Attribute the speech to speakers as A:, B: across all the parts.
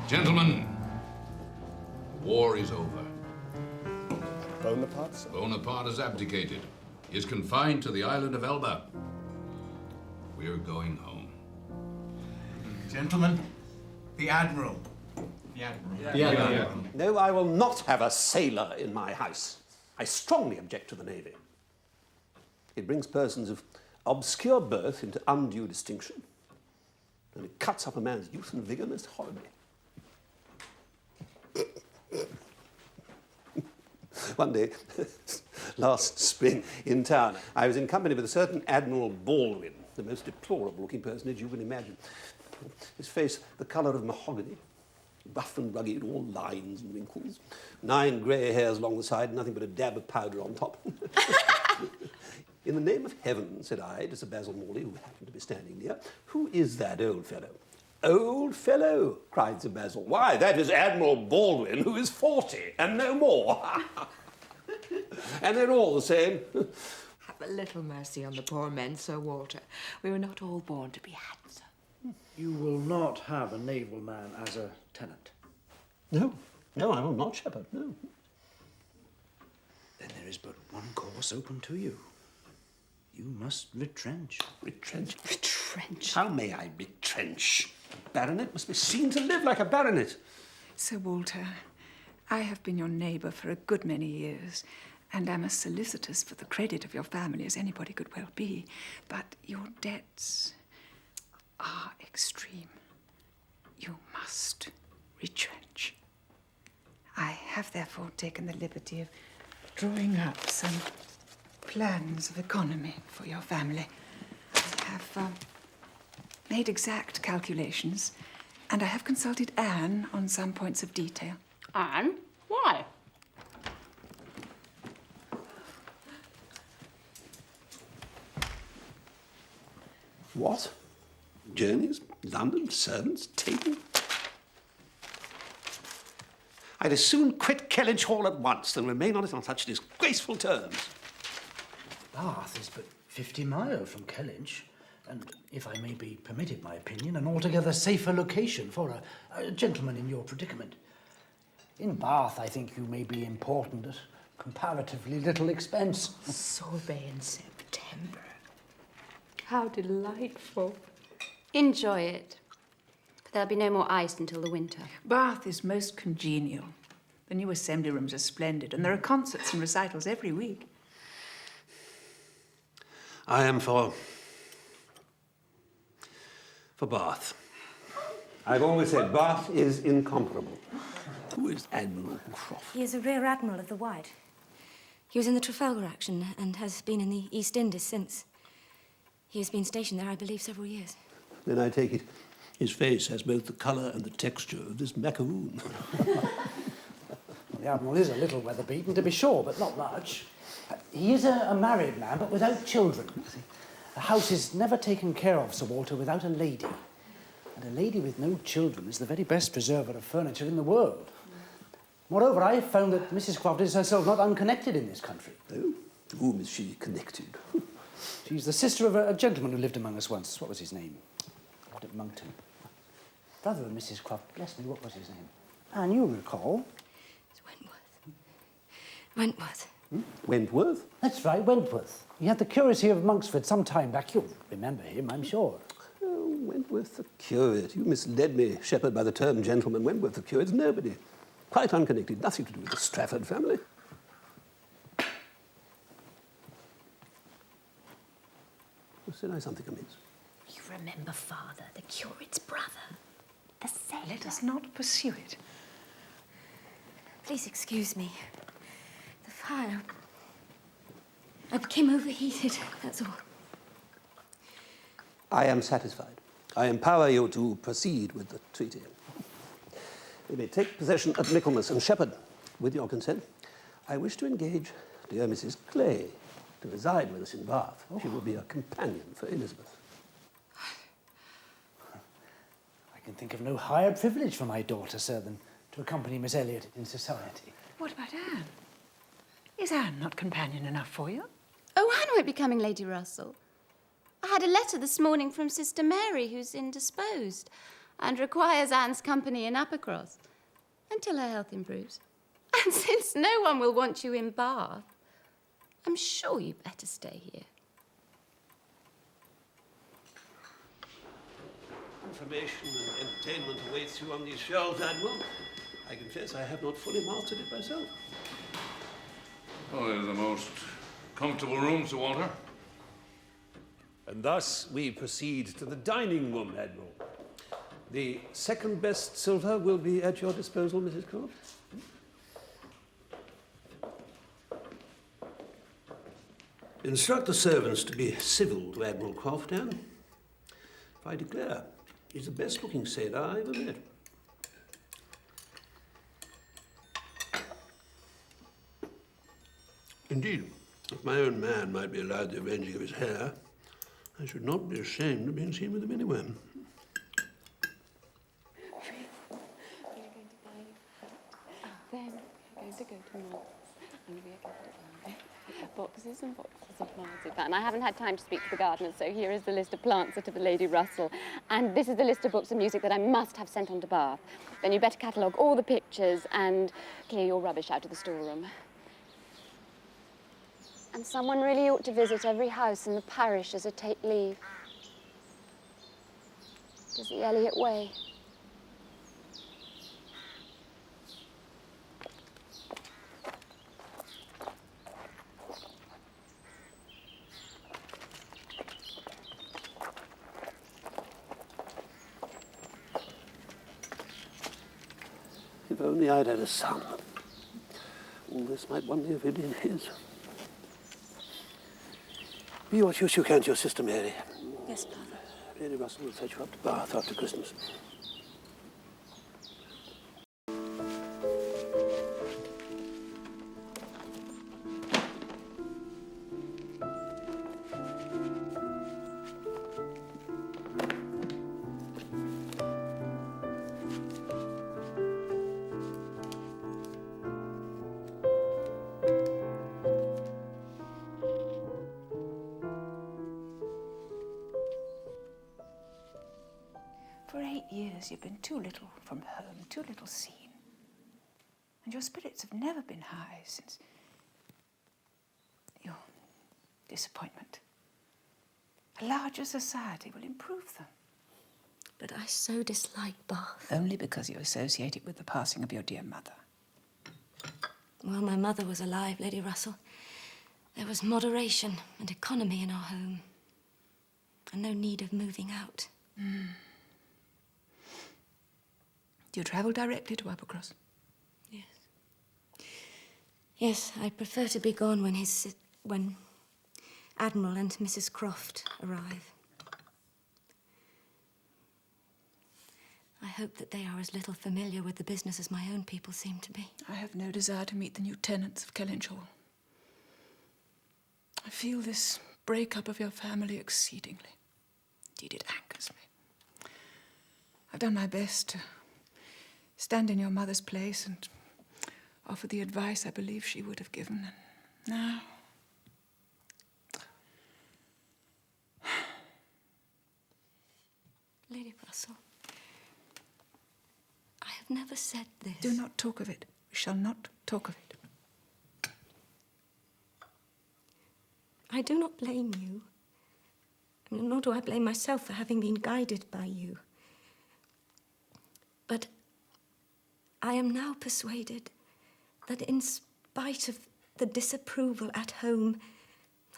A: Gentlemen, war is over.
B: Bonaparte, sir?
A: Bonaparte has abdicated. He is confined to the island of Elba. We're going home.
C: Gentlemen, the Admiral. The Admiral.
D: No, I will not have a sailor in my house. I strongly object to the Navy. It brings persons of obscure birth into undue distinction, and it cuts up a man's youth and vigour most horribly. One day, last spring, in town, I was in company with a certain Admiral Baldwin, the most deplorable-looking personage you can imagine. His face the colour of mahogany, rough and rugged, all lines and wrinkles, 9 grey hairs along the side, nothing but a dab of powder on top. In the name of heaven, said I to Sir Basil Morley, who happened to be standing near, who is that old fellow? Old fellow, cried Sir Basil. Why, that is Admiral Baldwin, who is 40, and no more. And they're all the same.
E: Have a little mercy on the poor men, Sir Walter. We were not all born to be handsome.
F: You will not have a naval man as a tenant.
D: No, I will not, Shepherd, no.
F: Then there is but one course open to you. You must retrench.
D: Retrench?
E: Retrench?
D: How may I retrench? A baronet must be seen to live like a baronet.
G: Sir Walter, I have been your neighbour for a good many years, and am as solicitous for the credit of your family as anybody could well be. But your debts are extreme. You must retrench. I have therefore taken the liberty of drawing up some plans of economy for your family. I have made exact calculations, and I have consulted Anne on some points of detail.
H: Anne? Why?
D: What? Journeys? London? Servants? Table? I'd as soon quit Kellynch Hall at once than remain on it on such disgraceful terms.
F: Bath is but 50 miles from Kellynch, and, if I may be permitted my opinion, an altogether safer location for a gentleman in your predicament. In Bath, I think you may be important at comparatively little expense.
E: Sorbet in September. How delightful.
H: Enjoy it. But there'll be no more ice until the winter.
G: Bath is most congenial. The new assembly rooms are splendid, and there are concerts and recitals every week.
D: I am for Bath. I've always said Bath is incomparable. Who is Admiral Croft?
I: He is a rear admiral of the White. He was in the Trafalgar action and has been in the East Indies since. He has been stationed there, I believe, several years.
D: Then I take it his face has both the colour and the texture of this macaroon.
F: The Admiral is a little weather-beaten, to be sure, but not much. He is a married man, but without children. The house is never taken care of, Sir Walter, without a lady. And a lady with no children is the very best preserver of furniture in the world. Moreover, I have found that Mrs. Croft is herself not unconnected in this country.
D: Oh? To whom is she connected?
F: She's the sister of a gentleman who lived among us once. What was his name? Out at Monkton. Brother of Mrs. Croft. Bless me, what was his name? Anne, you recall.
I: It's Wentworth. Wentworth.
D: Hmm? Wentworth?
F: That's right, Wentworth. He had the curacy of Monksford some time back. You'll remember him, I'm sure.
D: Oh, Wentworth the curate. You misled me, Shepherd, by the term gentleman. Wentworth the curate's nobody. Quite unconnected. Nothing to do with the Strafford family. Said I something amiss?
I: You remember father, the curate's brother, the sailor.
G: Let us not pursue it.
I: Please excuse me. The fire. I became overheated, that's all.
D: I am satisfied. I empower you to proceed with the treaty. You may take possession at Michaelmas, and Shepherd, with your consent, I wish to engage dear Mrs. Clay to reside with us in Bath. She will be a companion for Elizabeth.
F: I can think of no higher privilege for my daughter, sir, than to accompany Miss Elliot in society.
G: What about Anne? Is Anne not companion enough for you?
H: Oh, Anne won't be coming, Lady Russell. I had a letter this morning from Sister Mary, who's indisposed. and requires Anne's company in Uppercross until her health improves. And since no one will want you in Bath, I'm sure you'd better stay here.
D: Information and entertainment awaits you on these shelves, Admiral. I confess I have not fully mastered it myself.
A: Oh, they're the most comfortable rooms, Sir Walter.
D: And thus we proceed to the dining room, Admiral. The second best silver will be at your disposal, Mrs. Croft. Instruct the servants to be civil to Admiral Croft, Anne. If I declare, he's the best-looking sailor I ever met. Indeed, if my own man might be allowed the arranging of his hair, I should not be ashamed of being seen with him anywhere.
B: Then we're going to go to Marks and we are going to buy boxes and boxes of marzipan. I haven't had time to speak to the gardeners, so here is the list of plants that are for Lady Russell. And this is the list of books and music that I must have sent on to Bath. Then you better catalogue all the pictures and clear your rubbish out of the storeroom. And someone really ought to visit every house in the parish as a take leave. Does the Elliot way.
D: If only I'd had a son. All this might one day have been his. Be what use you can to your sister, Mary.
I: Yes, Father.
D: Lady Russell will fetch you up to Bath after Christmas.
G: For 8 years you've been too little from home, too little seen. And your spirits have never been high since your disappointment. A larger society will improve them.
I: But I so dislike Bath.
G: Only because you associate it with the passing of your dear mother.
I: While my mother was alive, Lady Russell, there was moderation and economy in our home. And no need of moving out.
G: Do you travel directly to Uppercross?
I: Yes. Yes, I prefer to be gone when Admiral and Mrs. Croft arrive. I hope that they are as little familiar with the business as my own people seem to be.
G: I have no desire to meet the new tenants of Kellinshaw. I feel this breakup of your family exceedingly. Indeed, it angers me. I've done my best to stand in your mother's place and offer the advice I believe she would have given. And now...
I: Lady Russell, I have never said this.
G: Do not talk of it. We shall not talk of it.
I: I do not blame you. Nor do I blame myself for having been guided by you. But I am now persuaded that in spite of the disapproval at home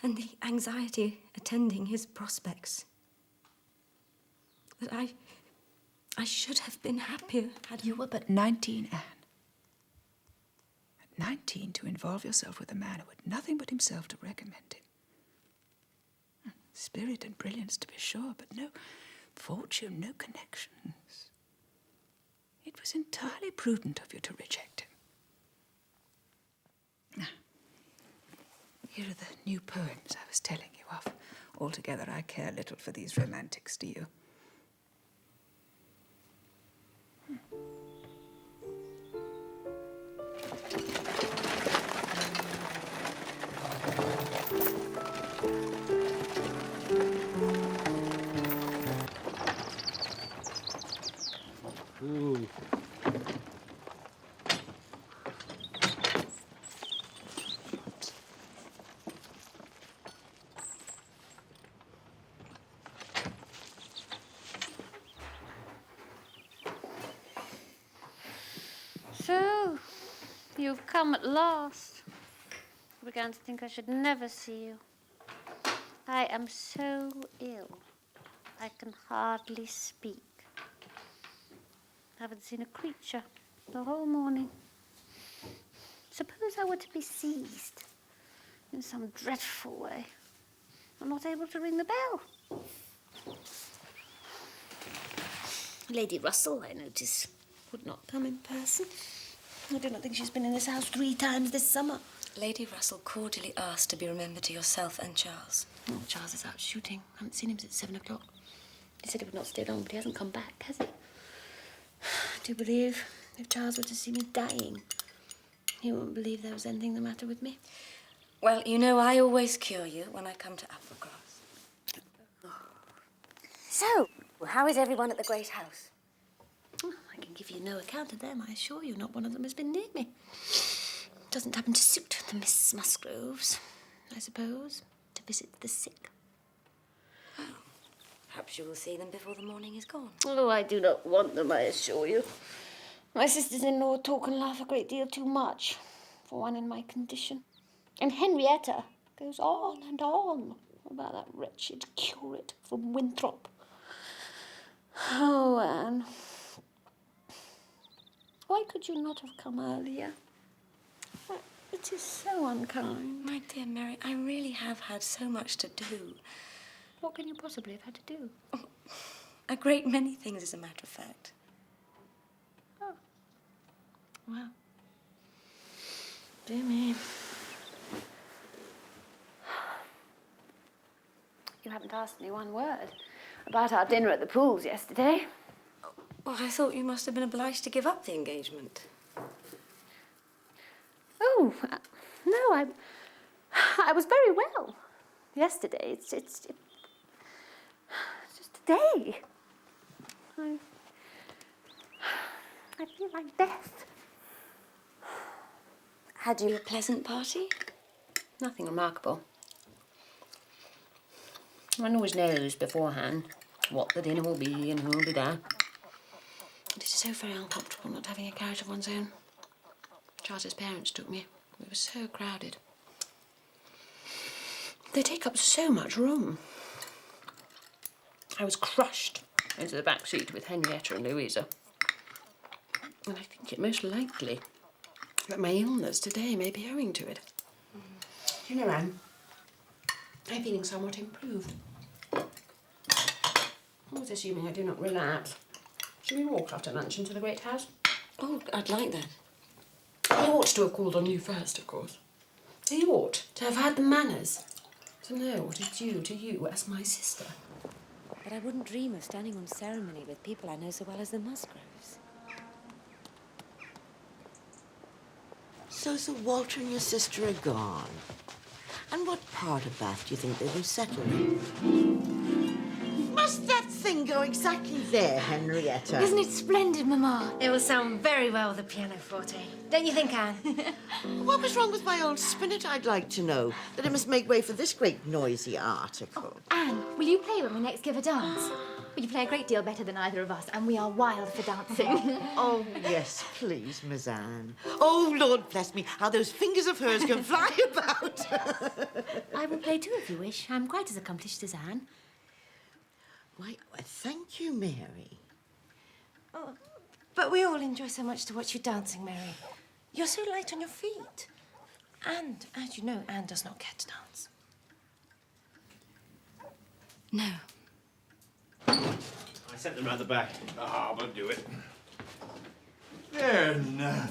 I: and the anxiety attending his prospects, that I should have been happier had
G: You were but 19, Anne. At 19, to involve yourself with a man who had nothing but himself to recommend him. Spirit and brilliance, to be sure, but no fortune, no connections. It was entirely prudent of you to reject him. Now, here are the new poems I was telling you of. Altogether, I care little for these romantics, do you?
D: Ooh.
J: So, you've come at last. I began to think I should never see you. I am so ill. I can hardly speak. I haven't seen a creature the whole morning. Suppose I were to be seized in some dreadful way. I'm not able to ring the bell. Lady Russell, I notice, would not come in person. I do not think she's been in this house 3 times this summer.
I: Lady Russell cordially asked to be remembered to yourself and Charles.
H: Oh, Charles is out shooting. I haven't seen him since 7 o'clock. He said he would not stay long, but he hasn't come back, has he? I do believe if Charles were to see me dying, he wouldn't believe there was anything the matter with me.
I: Well, you know, I always cure you when I come to Applecross.
H: So, how is everyone at the great house? Oh, I can give you no account of them, I assure you. Not one of them has been near me. Doesn't happen to suit the Miss Musgroves, I suppose, to visit the sick.
I: Perhaps you will see them before the morning is gone.
J: Oh, I do not want them, I assure you. My sisters-in-law talk and laugh a great deal too much for one in my condition. And Henrietta goes on and on about that wretched curate from Winthrop. Oh, Anne. Why could you not have come earlier? It is so unkind.
I: My dear Mary, I really have had so much to do.
H: What can you possibly have had to do?
I: A great many things, as a matter of fact.
H: Oh. Well. Dear me.
J: You haven't asked me one word about our dinner at the pools yesterday.
I: Well, I thought you must have been obliged to give up the engagement.
J: Oh, no, I was very well yesterday. It's just today. I feel like death.
I: Had you a pleasant party?
H: Nothing remarkable. One always knows beforehand what the dinner will be and who'll be there. It is so very uncomfortable not having a carriage of one's own. Charles's parents took me. We were so crowded. They take up so much room. I was crushed into the back seat with Henrietta and Louisa. And I think it most likely that my illness today may be owing to it. You know, Anne, I'm feeling somewhat improved. Always assuming I do not relapse. Shall we walk after lunch into the great house?
I: Oh, I'd like that.
H: He ought to have called on you first, of course. He ought to have had the manners to know what is due to you as my sister.
I: But I wouldn't dream of standing on ceremony with people I know so well as the Musgroves.
K: So Sir Walter and your sister are gone. And what part of Bath do you think they will settle in? Must that thing go exactly there, Henrietta?
L: Isn't it splendid, Mamma? It will sound very well with the pianoforte. Don't you think, Anne?
K: What was wrong with my old spinet, I'd like to know, that it must make way for this great noisy article?
L: Anne, will you play when we next give a dance? Well, you play a great deal better than either of us, and we are wild for dancing.
K: Oh, yes, please, Miss Anne. Oh, Lord bless me, how those fingers of hers can fly about.
L: I will play too if you wish. I'm quite as accomplished as Anne.
K: Why, thank you, Mary.
L: Oh, but we all enjoy so much to watch you dancing, Mary. You're so light on your feet. And, as you know, Anne does not care to dance.
I: No.
M: I sent them round the back.
A: Ah, but do it.
C: There, no.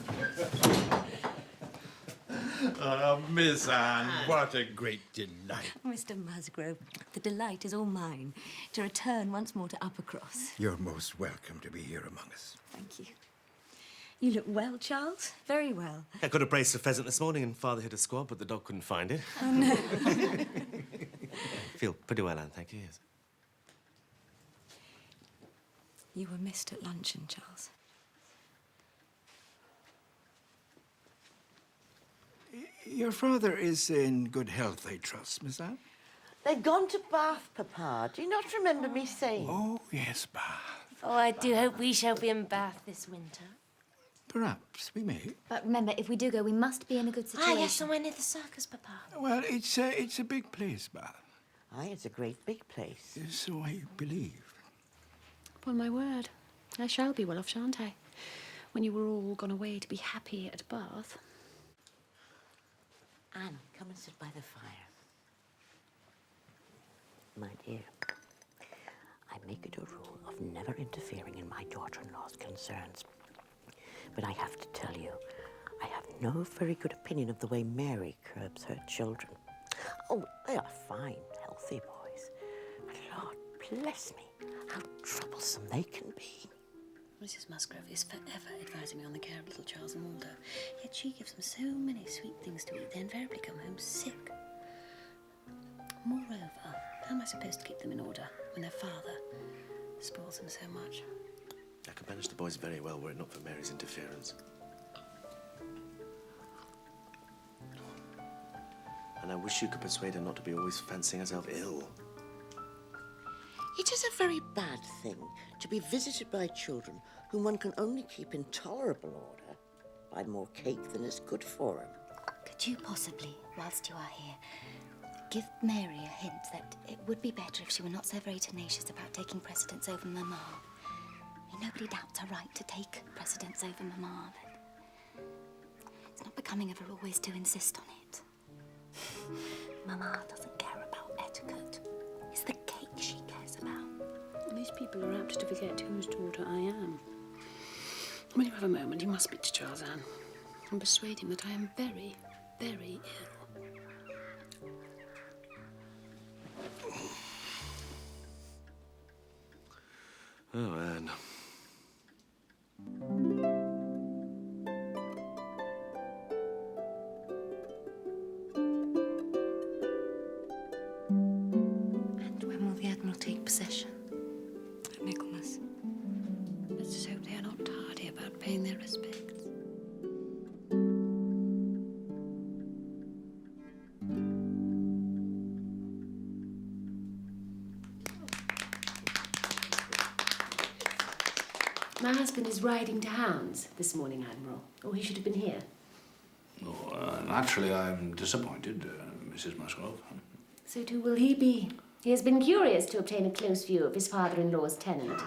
M: Oh, Miss Anne, what a great delight.
I: Mr. Musgrove, the delight is all mine to return once more to Uppercross.
M: You're most welcome to be here among us.
I: Thank you. You look well, Charles. Very well.
N: I got a brace of pheasant this morning and Father hit a squab, but the dog couldn't find it.
I: Oh, no.
N: Feel pretty well, Anne, thank you, yes.
I: You were missed at luncheon, Charles.
C: Your father is in good health, I trust, Miss Anne?
K: They've gone to Bath, Papa. Do you not remember me saying?
C: Oh, yes, Bath.
L: Oh, I do hope we shall be in Bath this winter.
C: Perhaps we may.
O: But remember, if we do go, we must be in a good situation.
L: Ah, yes, somewhere near the circus, Papa.
C: Well, it's a big place, Bath.
K: Aye, it's a great big place.
C: So I believe.
B: Upon my word, I shall be well off, shan't I? When you were all gone away to be happy at Bath.
K: Anne, come and sit by the fire. My dear, I make it a rule of never interfering in my daughter-in-law's concerns. But I have to tell you, I have no very good opinion of the way Mary curbs her children. Oh, they are fine, healthy boys. But Lord bless me, how troublesome they can be.
B: Mrs. Musgrove is forever advising me on the care of little Charles and Waldo. Yet she gives them so many sweet things to eat, they invariably come home sick. Moreover, how am I supposed to keep them in order when their father spoils them so much?
N: I could manage the boys very well were it not for Mary's interference. And I wish you could persuade her not to be always fancying herself ill.
K: It is a very bad thing to be visited by children whom one can only keep in tolerable order by more cake than is good for them.
O: Could you possibly, whilst you are here, give Mary a hint that it would be better if she were not so very tenacious about taking precedence over Mamma? Nobody doubts her right to take precedence over Mamma, but it's not becoming of her always to insist on it. Mamma doesn't care about etiquette. It's the cake she cares about.
B: These people are apt to forget whose daughter I am. When you have a moment, you must speak to Charles, Anne, and persuade him that I am very, very ill.
N: Oh, Anne.
O: And when will the Admiral take possession? At Michaelmas.
B: Let's just hope they are not tardy about paying their respects.
P: My husband is riding to hounds this morning, Admiral. Or he should have been here.
A: Oh, naturally, I'm disappointed, Mrs. Musgrove.
P: So too will he be. He has been curious to obtain a close view of his father-in-law's tenant.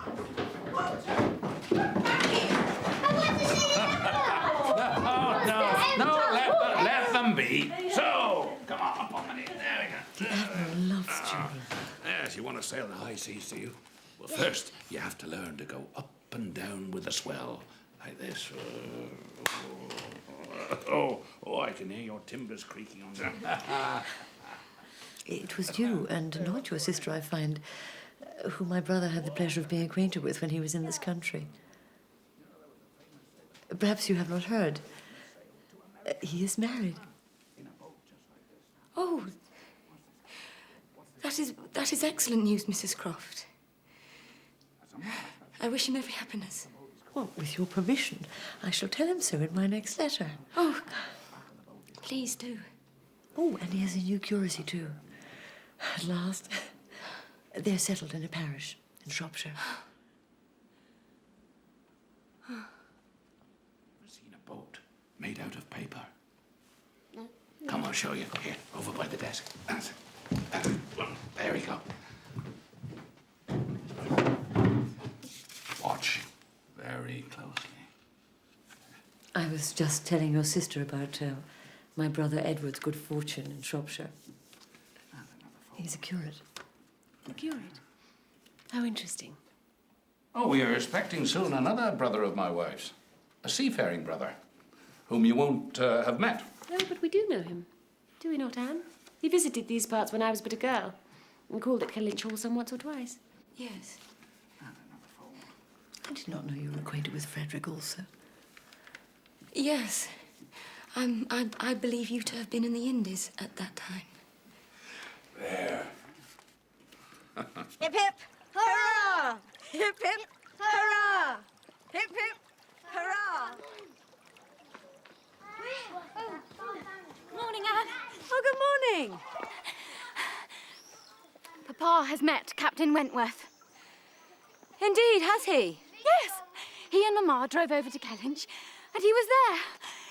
A: No, let them be. So, come on, up on the knee. There we go.
K: The Admiral loves children.
A: Yes, you want to sail the high seas, do you? Well, first, you have to learn to go up and down with the swell, like this. I can hear your timbers creaking on there.
Q: It was you and not your sister, I find, who my brother had the pleasure of being acquainted with when he was in this country. Perhaps you have not heard. He is married.
I: Oh, that is excellent news, Mrs. Croft. I wish him every happiness.
Q: Well, with your permission, I shall tell him so in my next letter.
I: Oh, please do.
Q: Oh, and he has a new curacy, too. At last, they're settled in a parish in Shropshire.
A: Ever seen a boat made out of paper?
B: No.
A: Come, I'll show you. Here, over by the desk. That's it. There we go. Watch very closely.
Q: I was just telling your sister about my brother Edward's good fortune in Shropshire. He's a curate.
B: A curate? How interesting.
A: Oh, we are expecting soon another brother of my wife's. A seafaring brother, whom you won't have met.
P: Oh, but we do know him. Do we not, Anne? He visited these parts when I was but a girl and called at Kellynch Hall some once or twice.
I: Yes.
Q: I did not know you were acquainted with Frederick also.
I: Yes. I believe you to have been in the Indies at that time.
A: There.
H: Hip, hip, hurrah! Hip, hip, hurrah! Hip, hip, hurrah! Morning,
R: Papa has met Captain Wentworth.
I: Indeed, has he?
R: Yes. He and Mamma drove over to Kellynch, and he was there.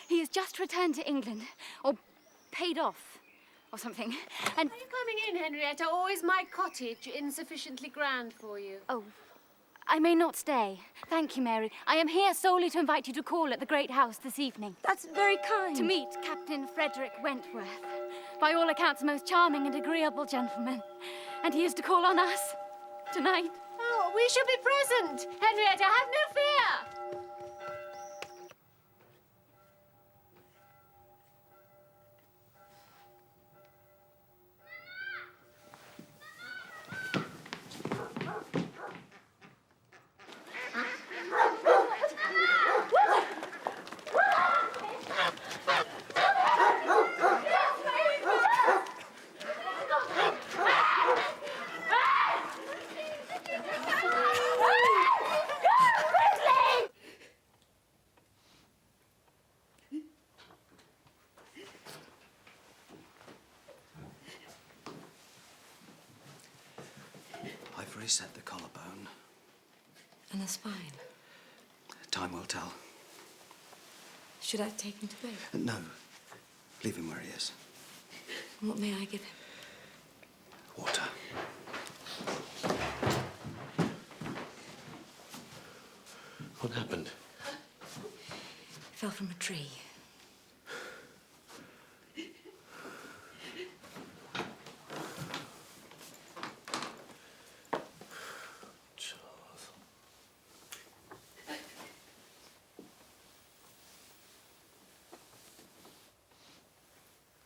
R: He has just returned to England, or paid off, or something. And
P: Are you coming in, Henrietta, or is my cottage insufficiently grand for you?
R: oh, I may not stay. Thank you, Mary. I am here solely to invite you to call at the great house this evening.
I: That's very kind.
R: To meet Captain Frederick Wentworth. By all accounts, a most charming and agreeable gentleman. And he is to call on us tonight.
P: Oh, we shall be present. Henrietta, have no fear.
S: I've reset the collarbone.
I: And the spine.
S: Time will tell.
I: Should I take him to bed?
S: No. Leave him where he is.
I: What may I give him?
S: Water. What happened?
I: He fell from a tree.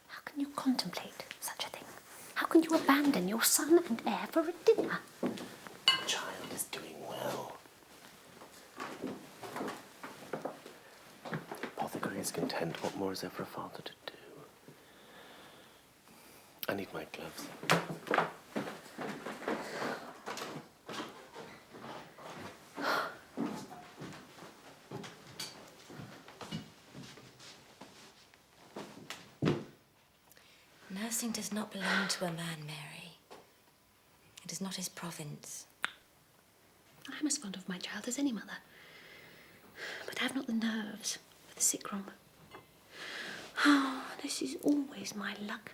P: How can you contemplate such a thing? How can you abandon your son and heir for a dinner?
N: The child is doing well. The apothecary is content. What more is there for a father to do? I need my gloves.
I: Nursing does not belong to a man, Mary. It is not his province.
P: I am as fond of my child as any mother, but I have not the nerves for the sick room. Oh, this is always my luck.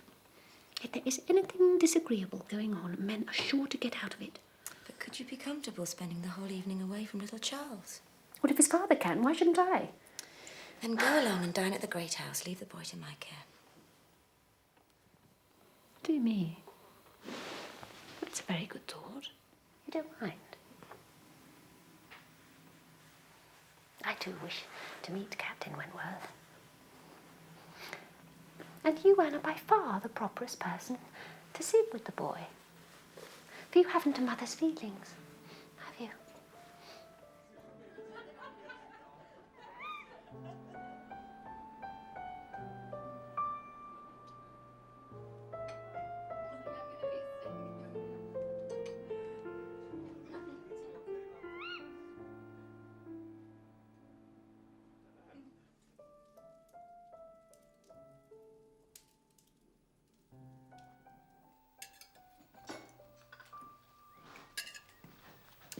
P: If there is anything disagreeable going on, men are sure to get out of it.
I: But could you be comfortable spending the whole evening away from little Charles?
P: What if his father can? Why shouldn't I?
I: Then go along and dine at the great house. Leave the boy to my care.
P: Dear me. That's a very good thought. You don't mind? I too wish to meet Captain Wentworth. And you, Anne, are by far the properest person to sit with the boy. For you haven't a mother's feelings, have you?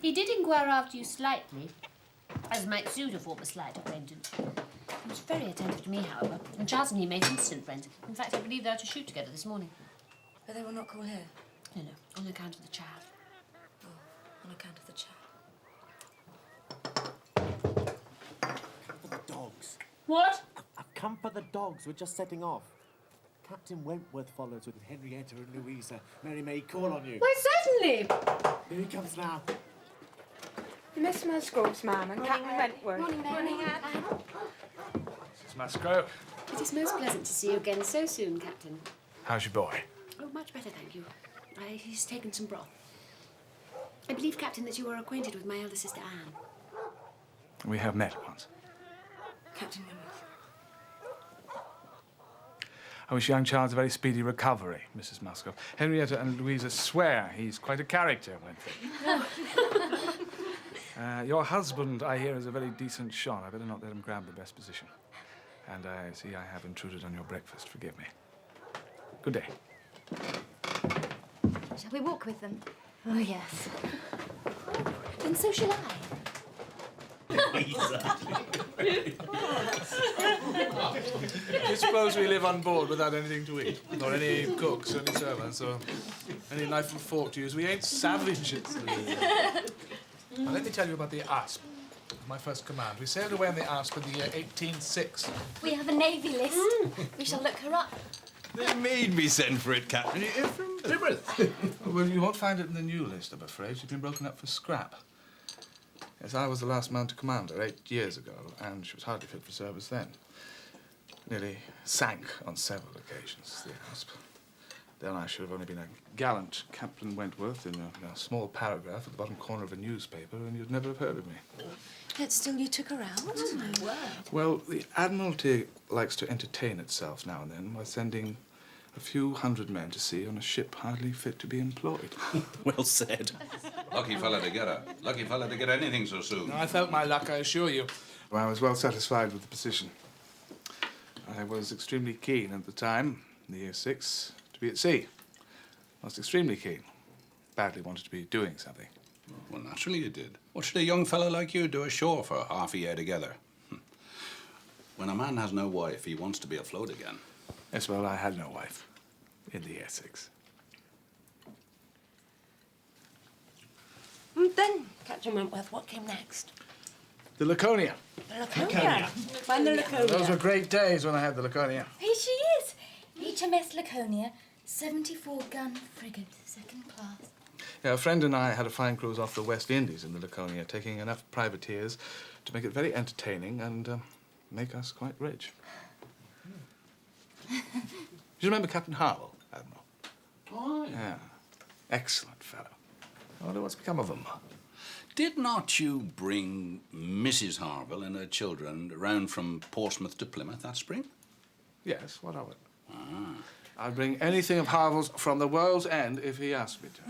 T: He did inquire after you slightly, as might suit a former slight acquaintance. He was very attentive to me, however, and Charles and he made instant friends. In fact, I believe they are to shoot together this morning.
I: But they will not call here?
T: No, on account of the child.
I: Oh, on account of the child.
N: For the dogs.
T: What?
N: I've come for the dogs. We're just setting off. Captain Wentworth follows with Henrietta and Louisa. Mary may call on you.
E: Why, certainly.
N: Here he comes now.
E: Miss Musgrove's ma'am and Captain Wentworth.
P: Morning, Anne.
A: Mrs. Musgrove.
P: It is most pleasant to see you again so soon, Captain.
A: How's your boy?
P: Oh, much better, thank you. He's taken some broth. I believe, Captain, that you are acquainted with my elder sister, Anne.
A: We have met once.
I: Captain Wentworth.
A: I wish young Charles a very speedy recovery, Mrs. Musgrove. Henrietta and Louisa swear he's quite a character, Wentworth. Your husband, I hear, is a very decent shot. I better not let him grab the best position. And I see I have intruded on your breakfast. Forgive me. Good day.
R: Shall we walk with them?
L: Oh, yes.
P: And so shall I.
A: Do you suppose we live on board without anything to eat? Or any cooks, or any servants, or any knife and fork to use? We ain't savages. Now, let me tell you about the Asp, my first command. We sailed away on the Asp in the year 1806.
R: We have a navy list. We shall look her up.
M: They made me send for it, Captain. You're from Plymouth.
A: Well, you won't find it in the new list, I'm afraid. She's been broken up for scrap. Yes, I was the last man to command her 8 years ago, and she was hardly fit for service then. Nearly sank on several occasions, the Asp. Then I should have only been a gallant Captain Wentworth in a small paragraph at the bottom corner of a newspaper, and you'd never have heard of me.
L: Yet still you took her out? Oh, my word.
A: Well, the Admiralty likes to entertain itself now and then by sending a few hundred men to sea on a ship hardly fit to be employed.
M: Well said.
U: Lucky fella to get her. Lucky fella to get anything so soon.
A: I felt my luck, I assure you. I was well satisfied with the position. I was extremely keen at the time, in the year 6, to be at sea. I was extremely keen. Badly wanted to be doing something.
U: Well, naturally you did. What should a young fellow like you do ashore for half a year together? When a man has no wife, he wants to be afloat again.
A: Yes, well, I had no wife in the year 6.
L: And then, Captain Wentworth, what came next?
A: The Laconia.
L: The Laconia. Find the Laconia.
A: Those were great days when I had the Laconia.
R: Here she is. HMS Laconia, 74-gun frigate, second class.
A: Yeah, a friend and I had a fine cruise off the West Indies in the Laconia, taking enough privateers to make it very entertaining and make us quite rich. Do you remember Captain Harwell, Admiral?
U: Oh,
A: yeah. Excellent fellow. I wonder what's become of him.
U: Did not you bring Mrs. Harville and her children round from Portsmouth to Plymouth that spring?
A: Yes, what of it?
U: Ah.
A: I'd bring anything of Harville's from the world's end if he asked me to.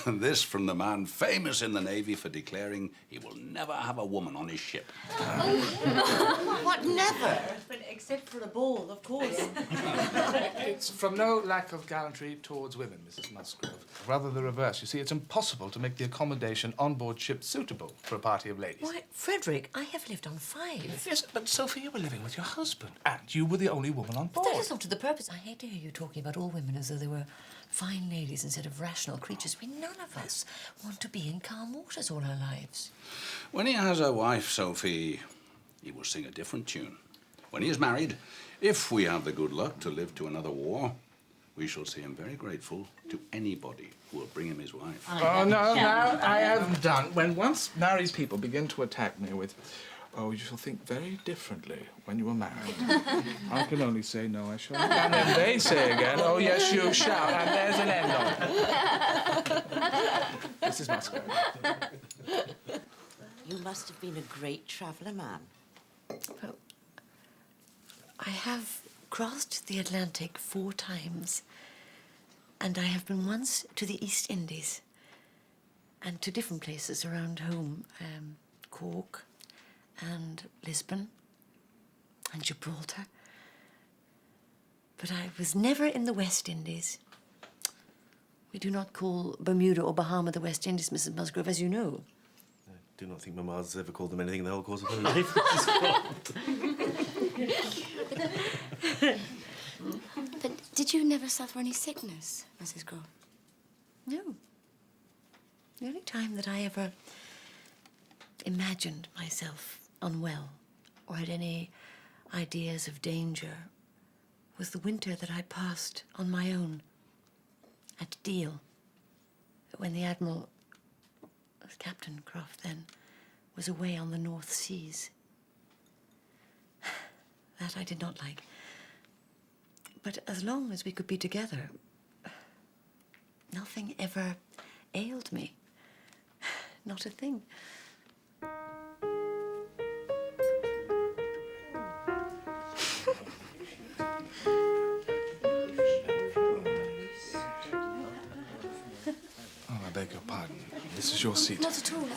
U: And this from the man famous in the Navy for declaring he will never have a woman on his ship.
K: What, never? Except for a ball, of course.
A: It's from no lack of gallantry towards women, Mrs. Musgrove. Rather the reverse. You see, it's impossible to make the accommodation on board ship suitable for a party of ladies.
L: Why, Frederick, I have lived on 5.
A: Yes, but Sophie, you were living with your husband, and you were the only woman on
L: But
A: board.
L: that is not to the purpose. I hate to hear you talking about all women as though they were fine ladies instead of rational creatures. We none of us want to be in calm waters all our lives.
U: When he has a wife, Sophie, he will sing a different tune. When he is married, if we have the good luck to live to another war, we shall see him very grateful to anybody who will bring him his wife.
A: Oh, no, I haven't done. When once married people begin to attack me with, oh, you shall think very differently when you are married. I can only say, no, I shall not. And then they say again, oh, yes, you shall. And there's an end of it. Mrs. Musgrove.
K: You must have been a great traveller, man.
L: Well, I have crossed the Atlantic 4 times, and I have been once to the East Indies and to different places around home, Cork and Lisbon and Gibraltar. But I was never in the West Indies. We do not call Bermuda or Bahama the West Indies, Mrs. Musgrove, as you know.
N: I do not think Mamma's ever called them anything in the whole course of her life.
R: But did you never suffer any sickness, Mrs. Grove?
L: No. The only time that I ever imagined myself unwell or had any ideas of danger was the winter that I passed on my own at Deal, when the Admiral, Captain Croft then, was away on the North Seas. That I did not like. But as long as we could be together, nothing ever ailed me. Not a thing.
A: Oh, I beg your pardon. This is your seat.
R: Not at all.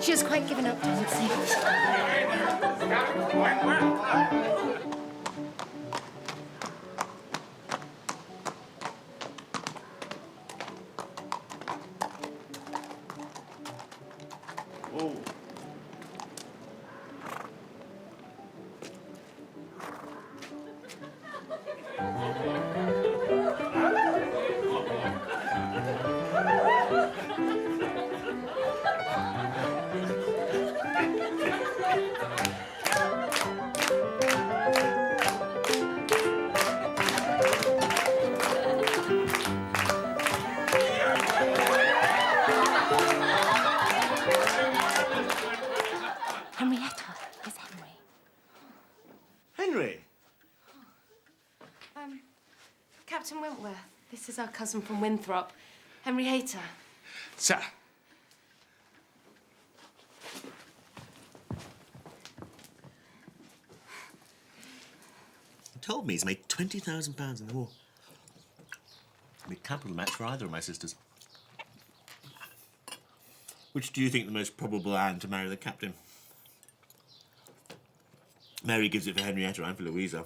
T: She has quite given up dancing.
N: Oh.
T: Henrietta is Henry.
N: Henry?
P: Captain Wentworth, this is our cousin from Winthrop, Henrietta.
A: Sir.
N: He told me he's made £20,000 in the war. It'd be a capital match for either of my sisters. Which do you think the most probable Anne to marry the captain? Mary gives it for Henrietta and for Louisa.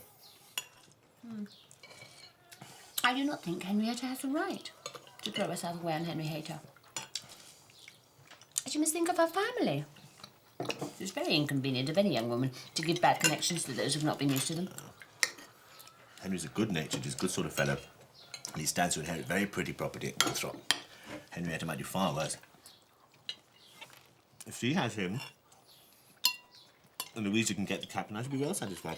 T: I do not think Henrietta has the right to throw herself away on Henrietta. She must think of her family. It's very inconvenient of any young woman to give bad connections to those who've not been used to them.
N: Henry's a good-natured, he's a good sort of fellow. And he stands to inherit very pretty property at Winthrop. Henrietta might do far worse. If she has him, and Louisa can get the captain, I should be well satisfied.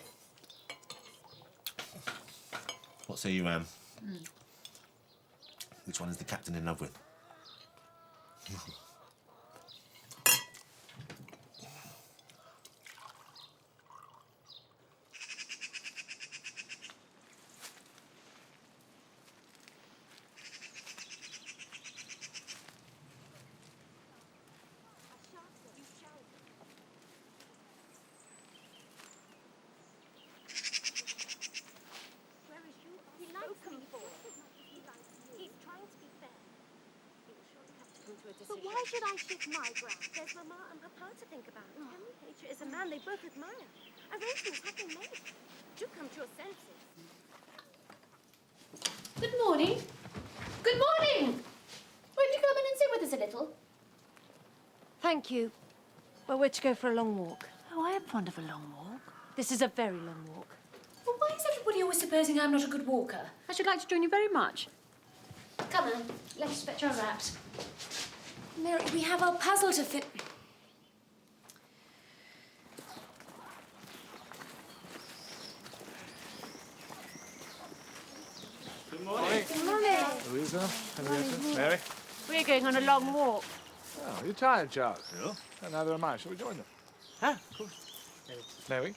N: What say you, Anne? Which one is the captain in love with?
H: But why should I shift my ground? There's Mama and Papa to think about. And Henry is a man they both admire. Arrangements have been made. Do come to your senses.
T: Good morning. Good morning. Won't you come in and sit with us a little?
H: Thank you. But we're to go for a long walk.
T: Oh, I am fond of a long walk.
H: This is a very long walk.
T: Well, why is everybody always supposing I'm not a good walker? I should like to join you very much. Come on, let us fetch our wraps.
H: Mary, we have our puzzle to fit.
A: Good morning.
H: Good morning.
A: Louisa, Henrietta, Mary.
H: We're going on a long walk.
A: Oh, you're tired, Charles. Yeah. And neither am I. Shall we join them?
N: Ah, of course.
A: Mary?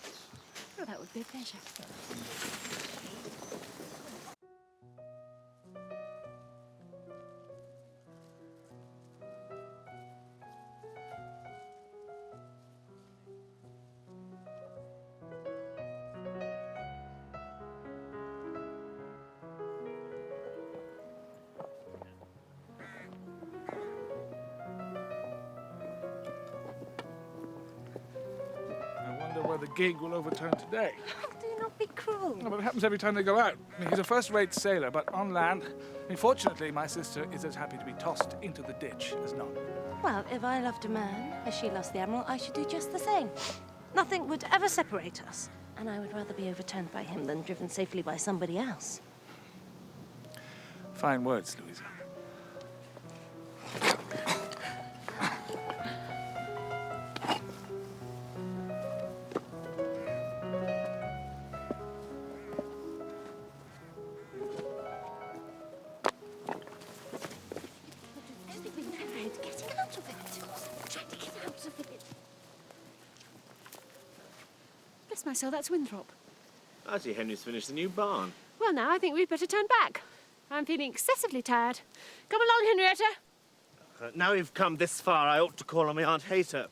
H: Oh, that would be a pleasure.
A: The gig will overturn today.
H: Oh, do not be cruel.
A: No, but it happens every time they go out. I mean, he's a first-rate sailor, but on land, fortunately, my sister is as happy to be tossed into the ditch as not.
H: Well, if I loved a man as she lost the Admiral, I should do just the same. Nothing would ever separate us. And I would rather be overturned by him than driven safely by somebody else.
A: Fine words, Louisa.
P: Myself, that's Winthrop.
N: I see Henry's finished the new barn.
P: Well, now, I think we'd better turn back. I'm feeling excessively tired. Come along, Henrietta.
N: Now we've come this far, I ought to call on my Aunt Hayter.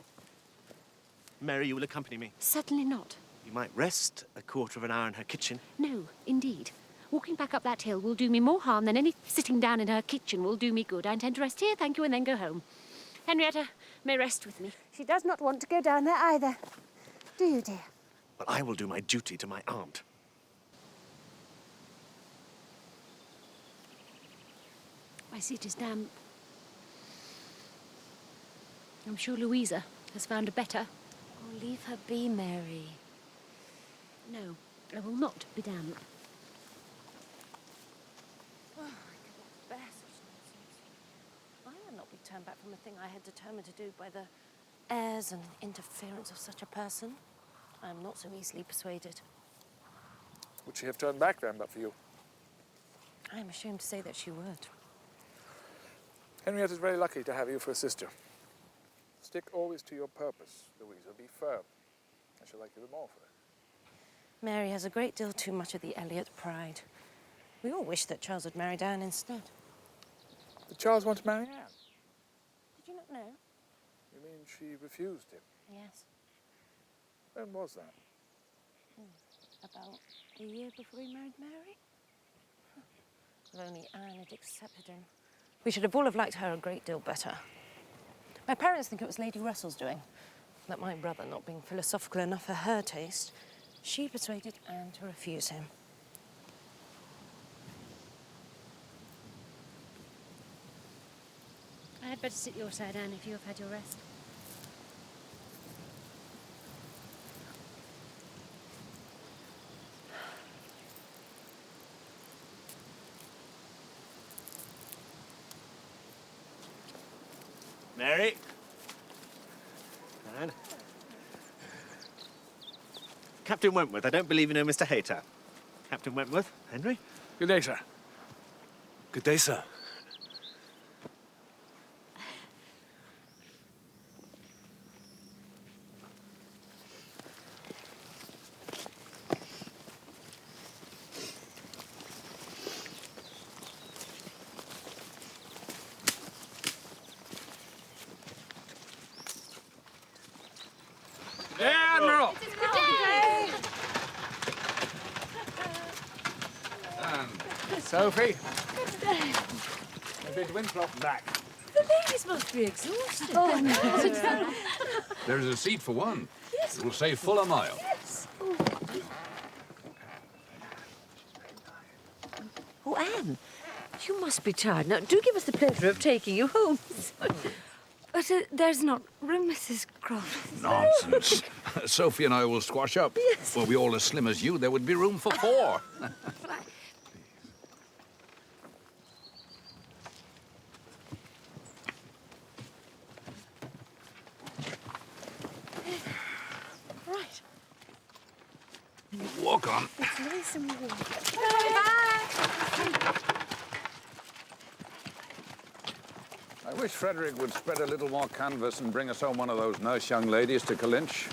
N: Mary, you will accompany me.
P: Certainly not.
N: You might rest a quarter of an hour in her kitchen.
P: No, indeed. Walking back up that hill will do me more harm than any sitting down in her kitchen will do me good. I intend to rest here, thank you, and then go home.
T: Henrietta may rest with me.
H: She does not want to go down there either. Do you, dear?
F: Well, I will do my duty to my aunt.
P: My seat is damp. I'm sure Louisa has found a better.
O: Oh, leave her be, Mary.
P: No, I will not be damp.
V: Oh, I cannot bear such nonsense. I will not be turned back from a thing I had determined to do by the airs and interference of such a person. I am not so easily persuaded.
A: Would she have turned back then, but for you?
V: I am ashamed to say that she would.
A: Henrietta's very lucky to have you for a sister. Stick always to your purpose, Louisa. Be firm. I shall like you the more for it.
V: Mary has a great deal too much of the Elliot pride. We all wish that Charles would marry Anne instead.
A: Did Charles want to marry Anne?
V: Did you not know?
A: You mean she refused him?
V: Yes.
A: When was that?
V: About a year before he married Mary. If only Anne had accepted him. We should have all have liked her a great deal better. My parents think it was Lady Russell's doing. That my brother, not being philosophical enough for her taste, she persuaded Anne to refuse him.
P: I had better sit your side, Anne, if you have had your rest.
F: Mary? Anne? Captain Wentworth, I don't believe you know Mr. Hayter. Captain Wentworth, Henry?
A: Good day, sir.
F: Good day, sir.
A: Admiral! And Sophie. I've been to Winthrop and back.
Q: The ladies must be exhausted.
V: Oh, no.
U: There's a seat for one. It will save full a mile.
Q: Yes. Oh, Anne, you must be tired. Now, do give us the pleasure of taking you home.
I: But there's not room, Mrs. Croft.
U: Nonsense. Sophie and I will squash up.
I: Yes.
U: Were we all as slim as you, there would be room for 4.
V: Right.
U: Walk on.
V: It's nice and warm.
U: I wish Frederick would spread a little more canvas and bring us home one of those nice young ladies to Calinch.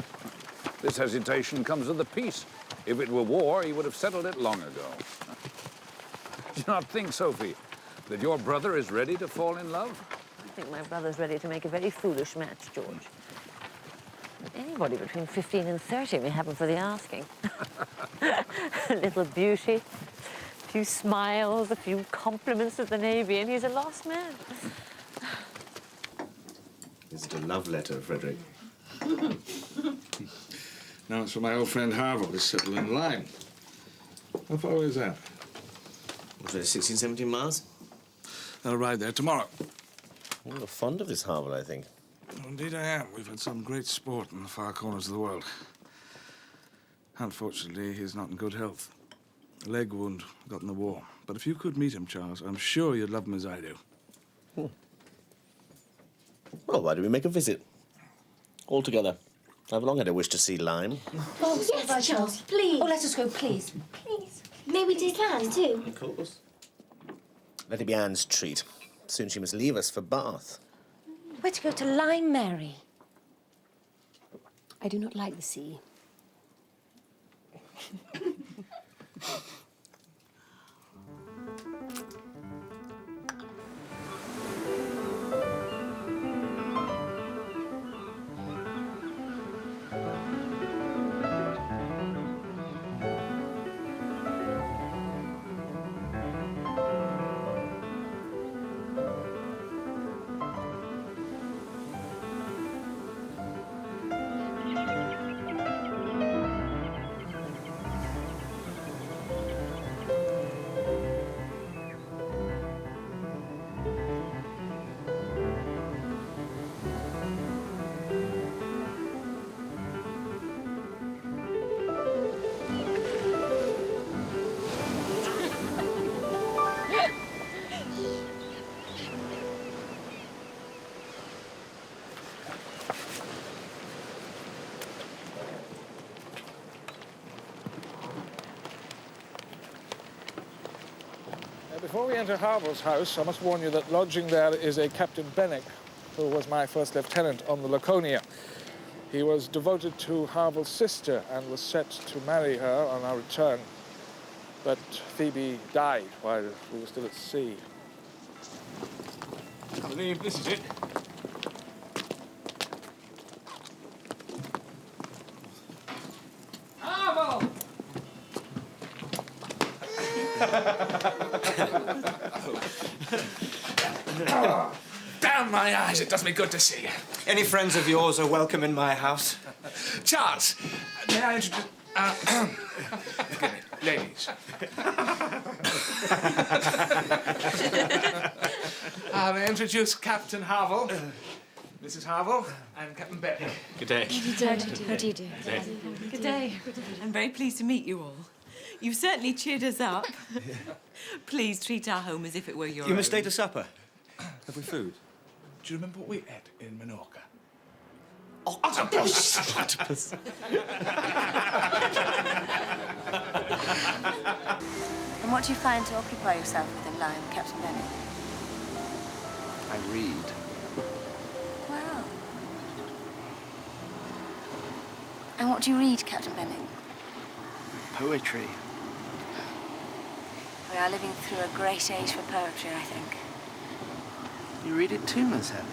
U: This hesitation comes of the peace. If it were war, he would have settled it long ago. Do you not think, Sophie, that your brother is ready to fall in love?
Q: I think my brother's ready to make a very foolish match, George. Anybody between 15 and 30 may have him for the asking. A little beauty, a few smiles, a few compliments at the Navy, and he's a lost man.
F: Is it a love letter, Frederick?
A: No, it's for my old friend Harville, who's settled in Lyme. How far away is that?
F: Was it 16, 17 miles?
A: I'll ride there tomorrow.
F: Well, you're fond of this Harville, I think.
A: Well, indeed I am. We've had some great sport in the far corners of the world. Unfortunately, he's not in good health. A leg wound got in the war. But if you could meet him, Charles, I'm sure you'd love him as I do.
F: Well, why don't we make a visit? All together. I've long had a wish to see Lyme.
H: Oh, yes, Charles, please.
V: Oh, let us go, please.
H: Please. May we take Anne, too?
F: Of course. Let it be Anne's treat. Soon she must leave us for Bath.
V: We're to go to Lyme, Mary. I do not like the sea.
A: Before we enter Harville's house, I must warn you that lodging there is a Captain Benwick, who was my first lieutenant on the Laconia. He was devoted to Harville's sister and was set to marry her on our return. But Phoebe died while we were still at sea. I believe this is it. Harville! Oh, damn my eyes, it does me good to see you.
D: Any friends of yours are welcome in my house.
A: Charles, may I introduce... forgive me, ladies. May I introduce Captain Harville, Mrs. Harville, and Captain Benwick.
D: Good day.
O: How do you do?
G: Good day. I'm very pleased to meet you all. You've certainly cheered us up. Please treat our home as if it were your
D: You must
G: own.
D: stay to supper. Have we food?
A: Do you remember what we ate in Minorca?
D: Octopus! Octopus.
O: And what do you find to occupy yourself with in Lyme, Captain Benwick?
S: I read.
O: Well. And what do you read, Captain Benwick?
S: Poetry.
O: We are living through a great age for poetry, I think.
S: You read it too, Miss Elliot.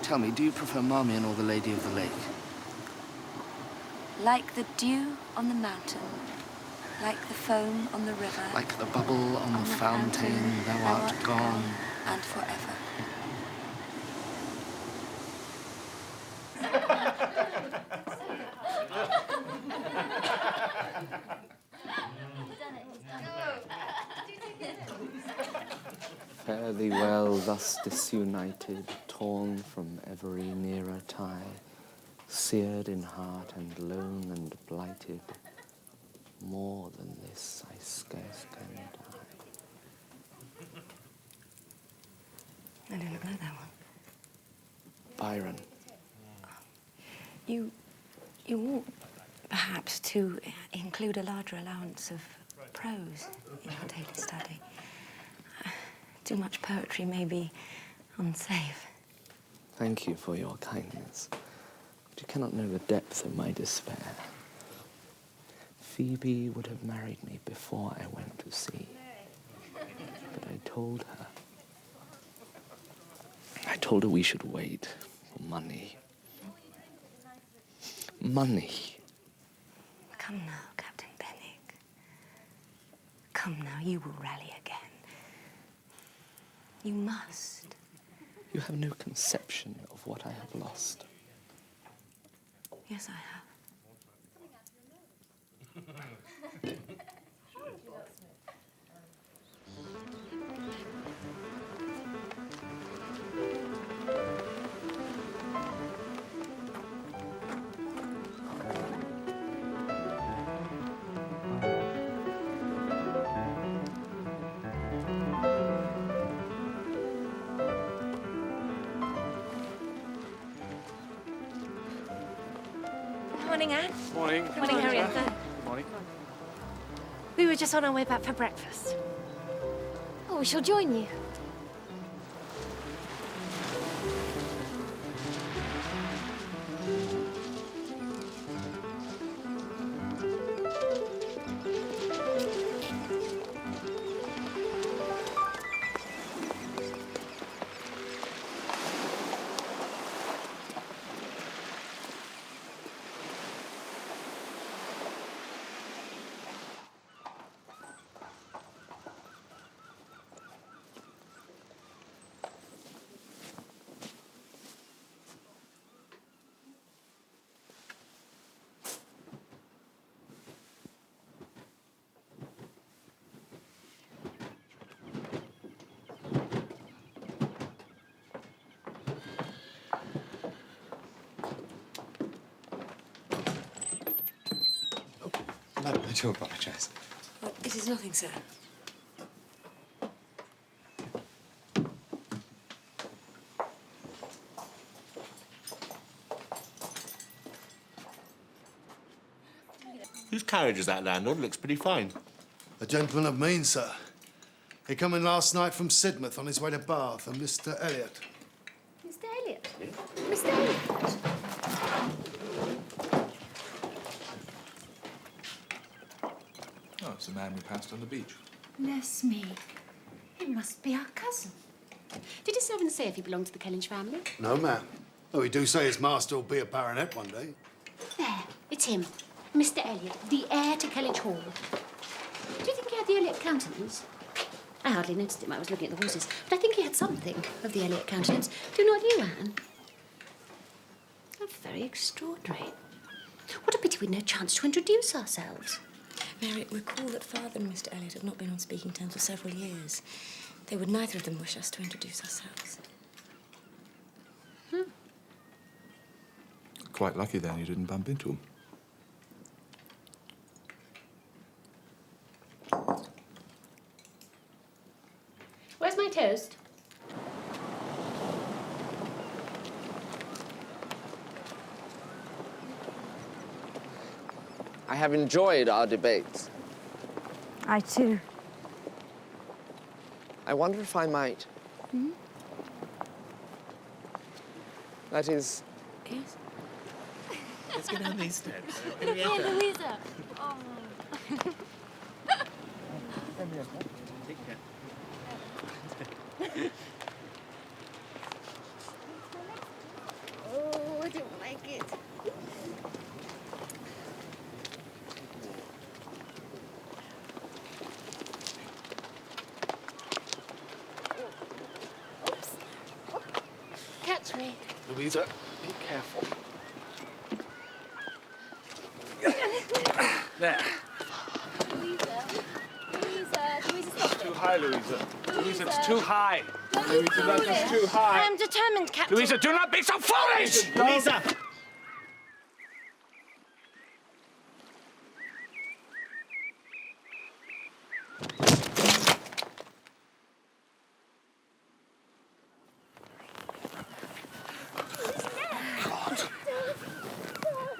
S: Tell me, do you prefer Marmion or the Lady of the Lake?
O: Like the dew on the mountain, like the foam on the river.
S: Like the bubble on the fountain, thou art gone.
O: And forever.
W: Fare thee well, thus disunited, torn from every nearer tie, seared in heart and lone and blighted. More than this I scarce can die.
I: I don't know that one.
W: Byron.
I: You ought perhaps to include a larger allowance of prose in your daily study. Too much poetry may be unsafe.
W: Thank you for your kindness, but you cannot know the depth of my despair. Phoebe would have married me before I went to sea, but I told her we should wait for money. Money.
I: Come now, Captain Benwick. Come now, you will rally again. You must.
W: You have no conception of what I have lost.
I: Yes, I have.
V: Morning, Anne.
A: Morning.
V: Good morning, Harriet.
A: Good morning.
V: We were just on our way back for breakfast.
R: Oh, we shall join you.
D: I do apologise.
E: It is nothing, sir.
F: Whose carriage is that, landlord? Looks pretty fine.
X: A gentleman of means, sir.
B: He come in last night from Sidmouth on his way to Bath, and Mr. Elliot.
P: Mr. Elliot? Mr. Elliot?
A: Oh, it's the man we passed on the beach.
P: Bless me. It must be our cousin. Did his servant say if he belonged to the Kellynch family?
B: No, ma'am. Though he do say his master will be a baronet one day.
P: There, it's him. Mr. Elliot, the heir to Kellynch Hall. Do you think he had the Elliot countenance? I hardly noticed him. I was looking at the horses. But I think he had something of the Elliot countenance. Do not you, Anne? How very extraordinary. What a pity we'd no chance to introduce ourselves.
I: Mary, recall that Father and Mr. Elliot have not been on speaking terms for several years. They would neither of them wish us to introduce ourselves.
A: Quite lucky then you didn't bump into him.
P: Where's my toast?
W: I have enjoyed our debates.
R: I too.
W: I wonder if I might.
R: Hmm?
W: That is...
I: Yes?
N: Let's get down these steps.
R: Here, Louisa. Oh.
P: Oh, I don't like it. Oops. Catch me.
W: Louisa, be careful.
A: There.
R: Louisa, stop
A: Too high, Louisa. Louisa, it's too high.
R: Louisa,
A: Louisa, that is too
P: I
A: high.
P: am determined, Captain.
A: Louisa, do not be so foolish!
N: Louisa!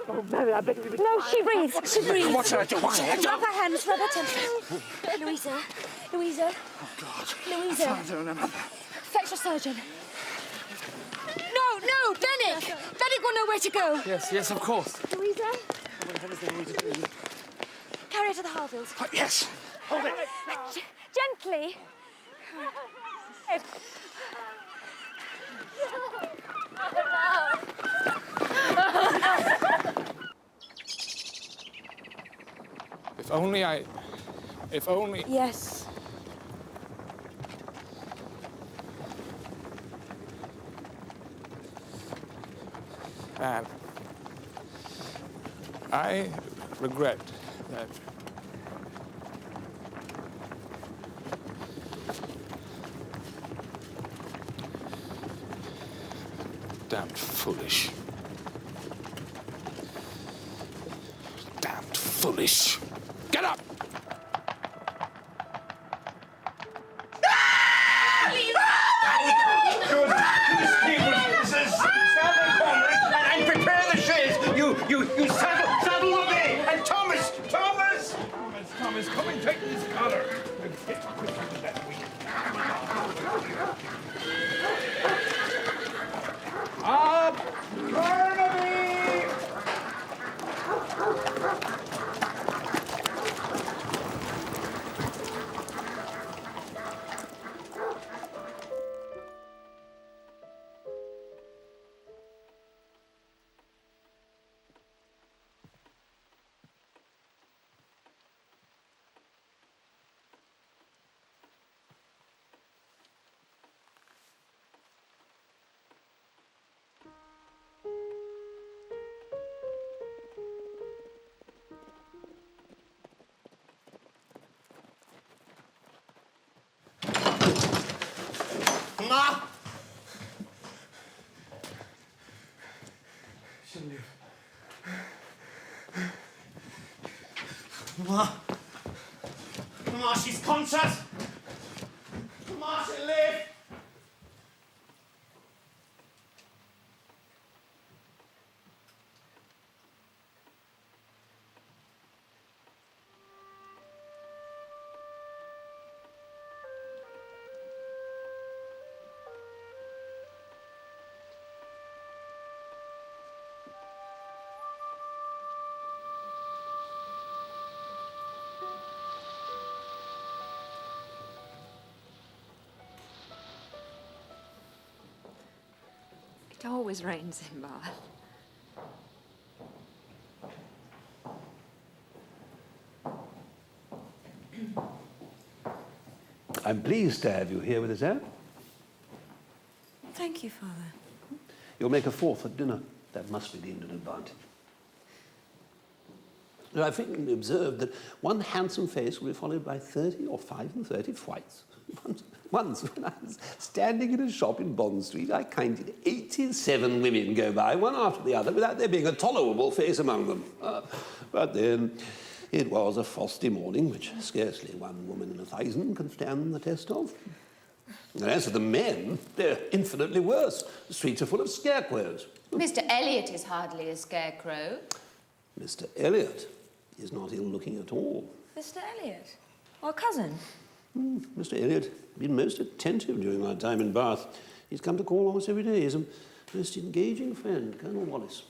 W: Oh, Mary, I beg of you.
R: No, she breathes. She breathes.
W: What shall I do? What shall I do?
R: Rub her hands, rub her temples. Louisa. Louisa.
W: Oh, God.
R: Louisa. Fetch a surgeon. No, Bennick! Bennick will know where to go.
W: Yes, of course.
R: Louisa. Carry her to the Harvilles.
W: Yes. Hold it.
R: Gently.
A: If only...
R: Yes.
A: Anne, I regret that damned foolish. Damned foolish. Get up!
N: And prepare the chaise. You saddle with me. And Thomas, come and take this collar. Up, Barnaby!
B: Ma!
N: Ma, she's conscious. Ma, she'll live.
E: It always rains in Bath.
C: I'm pleased to have you here with us, Anne.
I: Thank you, Father.
C: You'll make a fourth at dinner. That must be deemed an advantage. Now, I frequently observed that one handsome face will be followed by 30 or 35 flights. Once, when I was standing in a shop in Bond Street, I counted 87 women go by, one after the other, without there being a tolerable face among them. But then, it was a frosty morning, which scarcely one woman in 1,000 can stand the test of. And as for the men, they're infinitely worse. The streets are full of scarecrows.
O: Mr. Elliot is hardly a scarecrow.
C: Mr. Elliot is not ill-looking at all.
I: Mr. Elliot? Our cousin?
C: Mr. Elliot has been most attentive during our time in Bath. He's come to call almost every day. He's a most engaging friend, Colonel Wallace.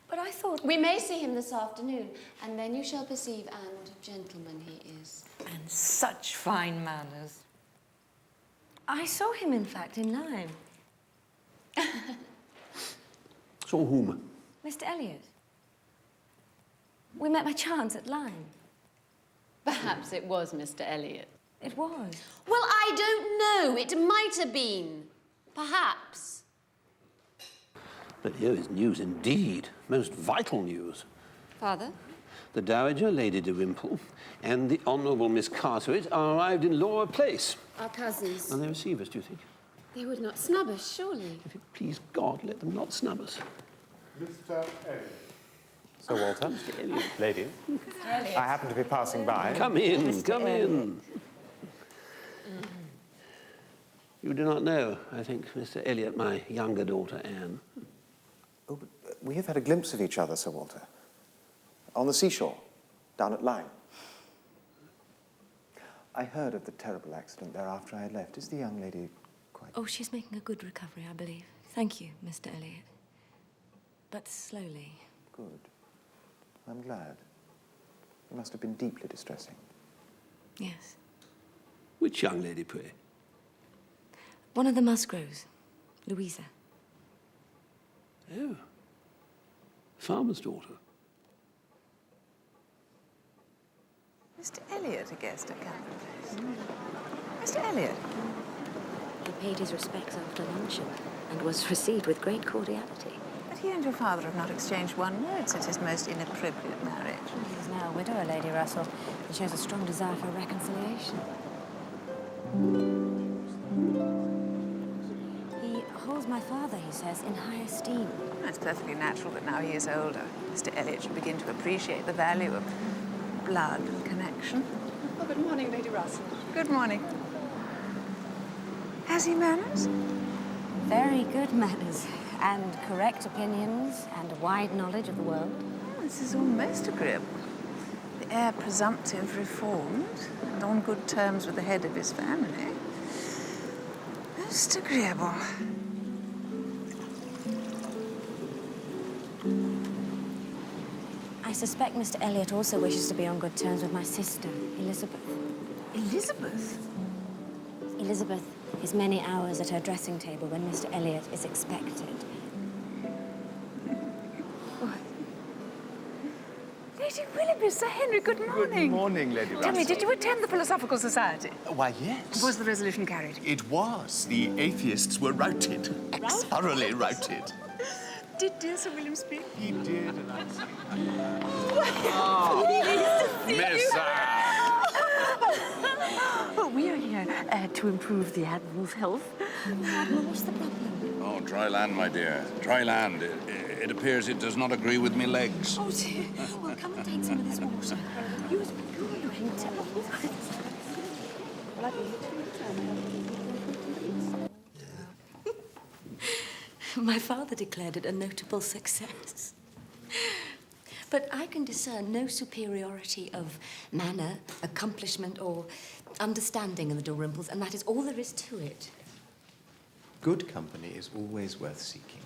I: But I thought...
O: We may see him this afternoon, and then you shall perceive, Anne, what a gentleman he is.
E: And such fine manners.
I: I saw him, in fact, in Lyme.
C: Saw whom?
I: Mr. Elliot. We met by chance at Lyme.
O: Perhaps it was Mr. Elliot.
I: It was.
O: Well, I don't know. It might have been. Perhaps.
C: But here is news indeed. Most vital news.
O: Father?
C: The Dowager Lady de Wimple and the Honourable Miss Carteret are arrived in Laura Place.
O: Our cousins.
C: Will they receive us, do you think?
O: They would not snub us, surely.
C: If it please God, let them not snub us.
J: Mr. Elliot.
D: Sir Walter.
C: Mr. Elliot.
D: Lady.
O: Elliot.
D: I happen to be passing by.
C: Come in,
I: Mr.
C: come
I: Elliot.
C: in. You do not know, I think, Mr. Elliot, my younger daughter, Anne.
D: Oh, but we have had a glimpse of each other, Sir Walter. On the seashore, down at Lyme. I heard of the terrible accident there after I had left. Is the young lady quite...
I: Oh, she's making a good recovery, I believe. Thank you, Mr. Elliot. But slowly.
D: Good. I'm glad. It must have been deeply distressing.
I: Yes.
C: Which young lady, pray?
I: One of the Musgroves, Louisa.
C: Oh. Farmer's daughter.
E: Mr. Elliot, a guest at Camden Place. Mr. Elliot.
I: He paid his respects after luncheon and was received with great cordiality.
E: But he and your father have not exchanged one word since his most inappropriate marriage.
I: He is now a widower, Lady Russell, and shows a strong desire for reconciliation. He holds my father, he says, in high esteem.
E: It's perfectly natural that now he is older, Mr. Elliot should begin to appreciate the value of blood and connection.
M: Oh, good morning, Lady Russell.
E: Good morning. Has he manners?
I: Very good manners, and correct opinions, and a wide knowledge of the world.
E: Oh, this is all most agreeable. The heir presumptive reformed, and on good terms with the head of his family. Most agreeable.
I: I suspect Mr. Elliot also wishes to be on good terms with my sister, Elizabeth.
E: Elizabeth?
I: Elizabeth is many hours at her dressing table when Mr. Elliot is expected.
E: Lady Willoughby, Sir Henry, good morning.
J: Good morning, Lady Russell.
E: Tell me, did you attend the Philosophical Society?
J: Why, yes.
E: Was the resolution carried?
J: It was. The atheists were routed. Thoroughly routed.
E: Did dear Sir William speak?
J: He did, and I see.
E: Miss
M: Oh, we are here to improve the Admiral's health.
I: Admiral, what's the problem?
U: Oh, dry land, my dear. Dry land. It appears it does not agree with me legs.
I: Oh, dear. Well, come and take some of this water. You're looking terrible. My father declared it a notable success. But I can discern no superiority of manner, accomplishment, or understanding in the Dalrymples, and that is all there is to it.
X: Good company is always worth seeking.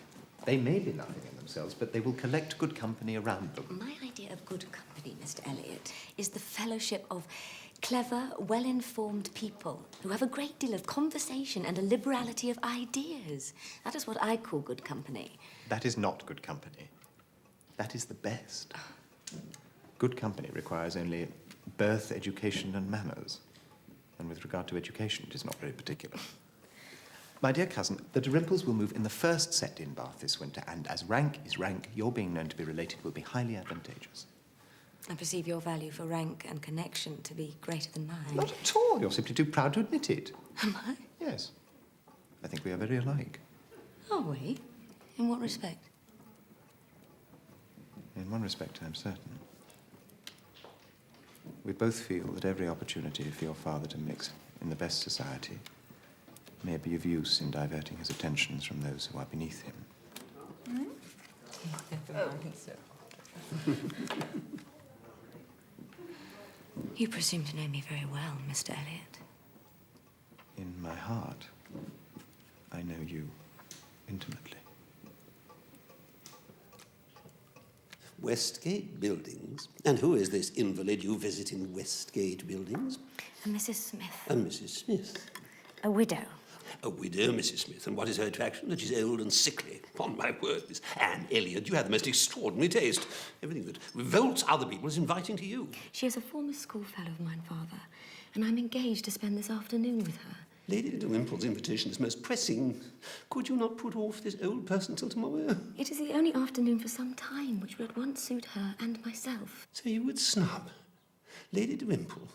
X: They may be nothing in themselves, but they will collect good company around them.
I: My idea of good company, Mr. Elliot, is the fellowship of
H: Clever, well-informed people who have a great deal of conversation and a liberality of ideas. That is what I call good company.
X: That is not good company. That is the best. Good company requires only birth, education, and manners. And with regard to education, it is not very particular. My dear cousin, the Dalrymples will move in the first set in Bath this winter, and as rank is rank, your being known to be related will be highly advantageous.
H: I perceive your value for rank and connection to be greater than mine.
X: Not at all. You're simply too proud to admit it.
H: Am I?
X: Yes. I think we are very alike.
H: Are we? In what respect?
X: In one respect, I'm certain. We both feel that every opportunity for your father to mix in the best society may be of use in diverting his attentions from those who are beneath him.
H: You presume to know me very well, Mr. Elliot.
X: In my heart, I know you intimately.
C: Westgate Buildings? And who is this invalid you visit in Westgate Buildings?
H: A Mrs. Smith.
C: A Mrs. Smith.
H: A widow.
C: A widow, Mrs. Smith. And what is her attraction? That she's old and sickly. Upon my word, Miss Anne Elliot, you have the most extraordinary taste. Everything that revolts other people is inviting to you.
H: She is a former schoolfellow of mine, father, and I'm engaged to spend this afternoon with her.
C: Lady Dalrymple's invitation is most pressing. Could you not put off this old person till tomorrow?
H: It is the only afternoon for some time which would at once suit her and myself.
C: So you would snub Lady Dalrymple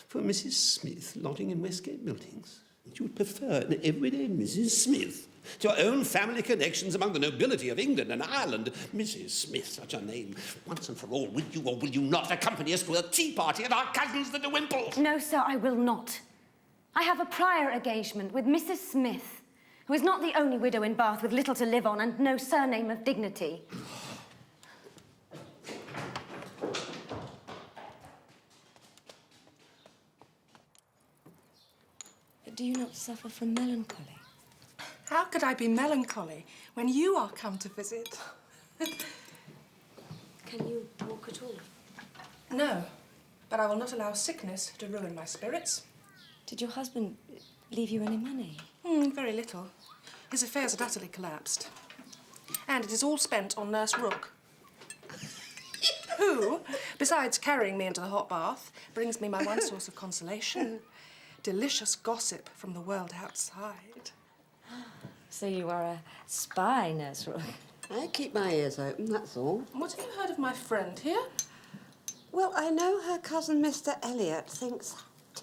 C: for Mrs. Smith lodging in Westgate Buildings? You would prefer an everyday Mrs. Smith to your own family connections among the nobility of England and Ireland. Mrs. Smith, such a name. Once and for all, will you or will you not accompany us to a tea party at our cousins the Dalrymples?
R: No, sir, I will not. I have a prior engagement with Mrs. Smith, who is not the only widow in Bath with little to live on and no surname of dignity.
H: Do you not suffer from melancholy?
K: How could I be melancholy when you are come to visit?
H: Can you walk at all?
K: No, but I will not allow sickness to ruin my spirits.
H: Did your husband leave you any money?
K: Very little. His affairs had utterly collapsed. And it is all spent on Nurse Rook, who, besides carrying me into the hot bath, brings me my one source of consolation. Delicious gossip from the world outside.
H: So you are a spy, Nurse Rook?
L: I keep my ears open, that's all.
K: What have you heard of my friend here?
L: Well, I know her cousin, Mr. Elliot, thinks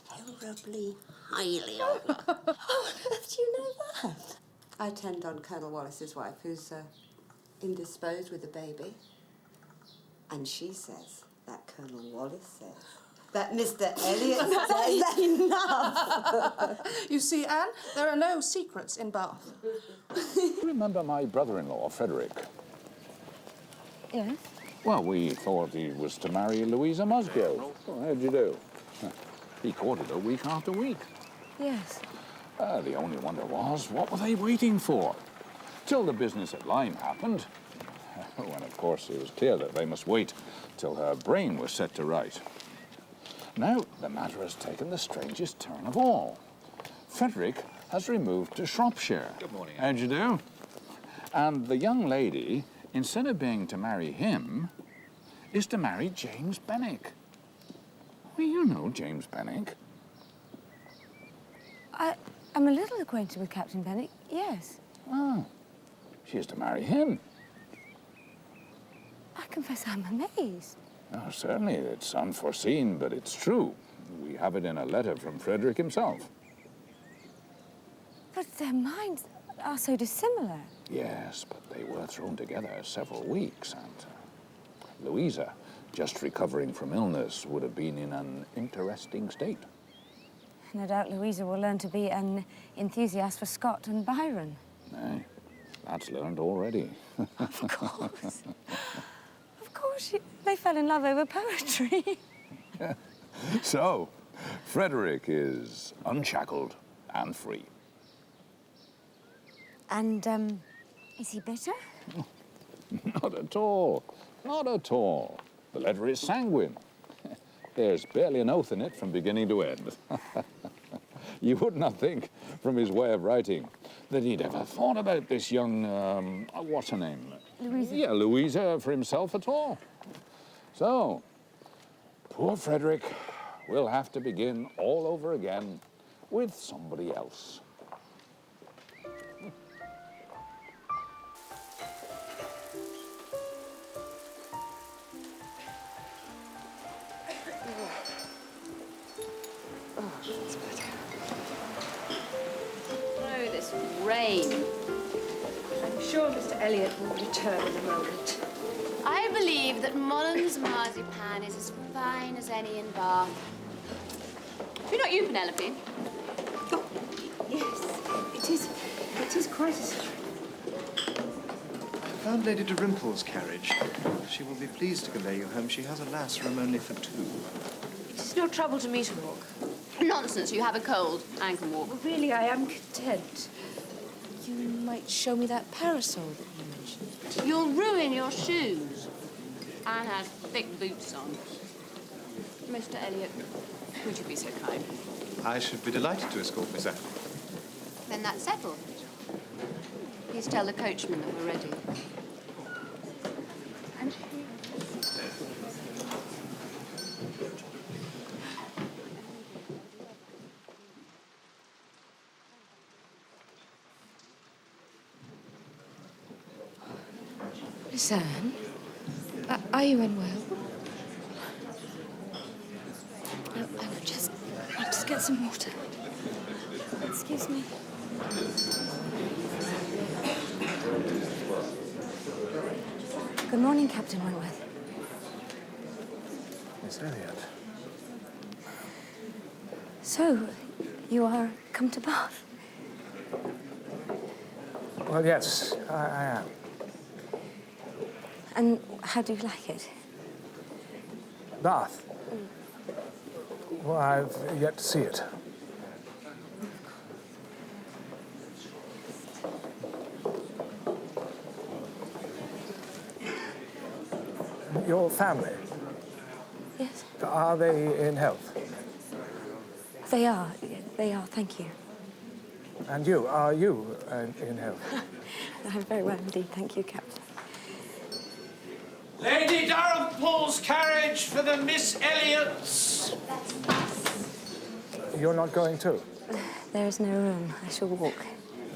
L: terribly highly of her.
H: How on earth do you know that?
L: I attend on Colonel Wallace's wife, who's indisposed with a baby. And she says that Colonel Wallace says that Mr. Elliot says
K: enough. You see, Anne, there are no secrets in Bath.
U: Remember my brother-in-law, Frederick?
R: Yes?
U: Well, we thought he was to marry Louisa Musgrove. Well, how'd you do? He courted her week after week.
R: Yes.
U: The only wonder was, what were they waiting for? Till the business at Lyme happened. When, of course, it was clear that they must wait till her brain was set to right. Now, the matter has taken the strangest turn of all. Frederick has removed to Shropshire.
Q: Good morning,
U: How'd you do? And the young lady, instead of being to marry him, is to marry James Benwick. Well, you know James Benwick.
R: I'm a little acquainted with Captain Benwick, yes.
U: Oh, she is to marry him.
R: I confess I'm amazed.
U: Oh, certainly, it's unforeseen, but it's true. We have it in a letter from Frederick himself.
R: But their minds are so dissimilar.
U: Yes, but they were thrown together several weeks, and Louisa, just recovering from illness, would have been in an interesting state.
R: No doubt Louisa will learn to be an enthusiast for Scott and Byron.
U: Aye, that's learned already.
R: Of course. Of course, they fell in love over poetry.
U: So, Frederick is unshackled and free.
R: And, is he bitter?
U: Not at all. Not at all. The letter is sanguine.
G: There's barely an oath in it from beginning to end. You would not think, from his way of writing, that he'd ever thought about this young, what's her name?
R: Louisa.
G: Yeah, Louisa for himself at all. So, poor Frederick will have to begin all over again with somebody else.
P: Oh, this rain.
K: I'm sure Mr. Elliot will return in a moment.
R: I believe that Mullen's marzipan is as fine as any in Bath. You're not you, Penelope?
D: Yes, it is quite a... I found Lady Dalrymple's carriage. She will be pleased to convey you home. She has, alas, room only for two.
P: It's no trouble to me to walk.
R: Nonsense, you have a cold. I can walk.
K: Well, really, I am content. You might show me that parasol that you mentioned.
R: You'll ruin your shoes. I have thick boots on. Mr. Elliot, would you be so kind?
D: I should be delighted to escort Miss Anne.
R: Then that's settled. Please tell the coachman that we're ready. And
I: Miss Anne, are you unwell? I would just get some water. Excuse me. Good morning, Captain Wentworth.
D: Miss Elliot.
I: So, you are come to Bath?
A: Well, yes, I am.
I: And how do you like it?
A: Bath? Well, I've yet to see it. Your family?
I: Yes.
A: Are they in health?
I: They are, thank you.
A: And you, are you in health?
I: I'm very well indeed, thank you, Captain.
N: Lady Dalrymple's carriage for the Miss Elliots.
A: You're not going too?
I: There is no room. I shall walk.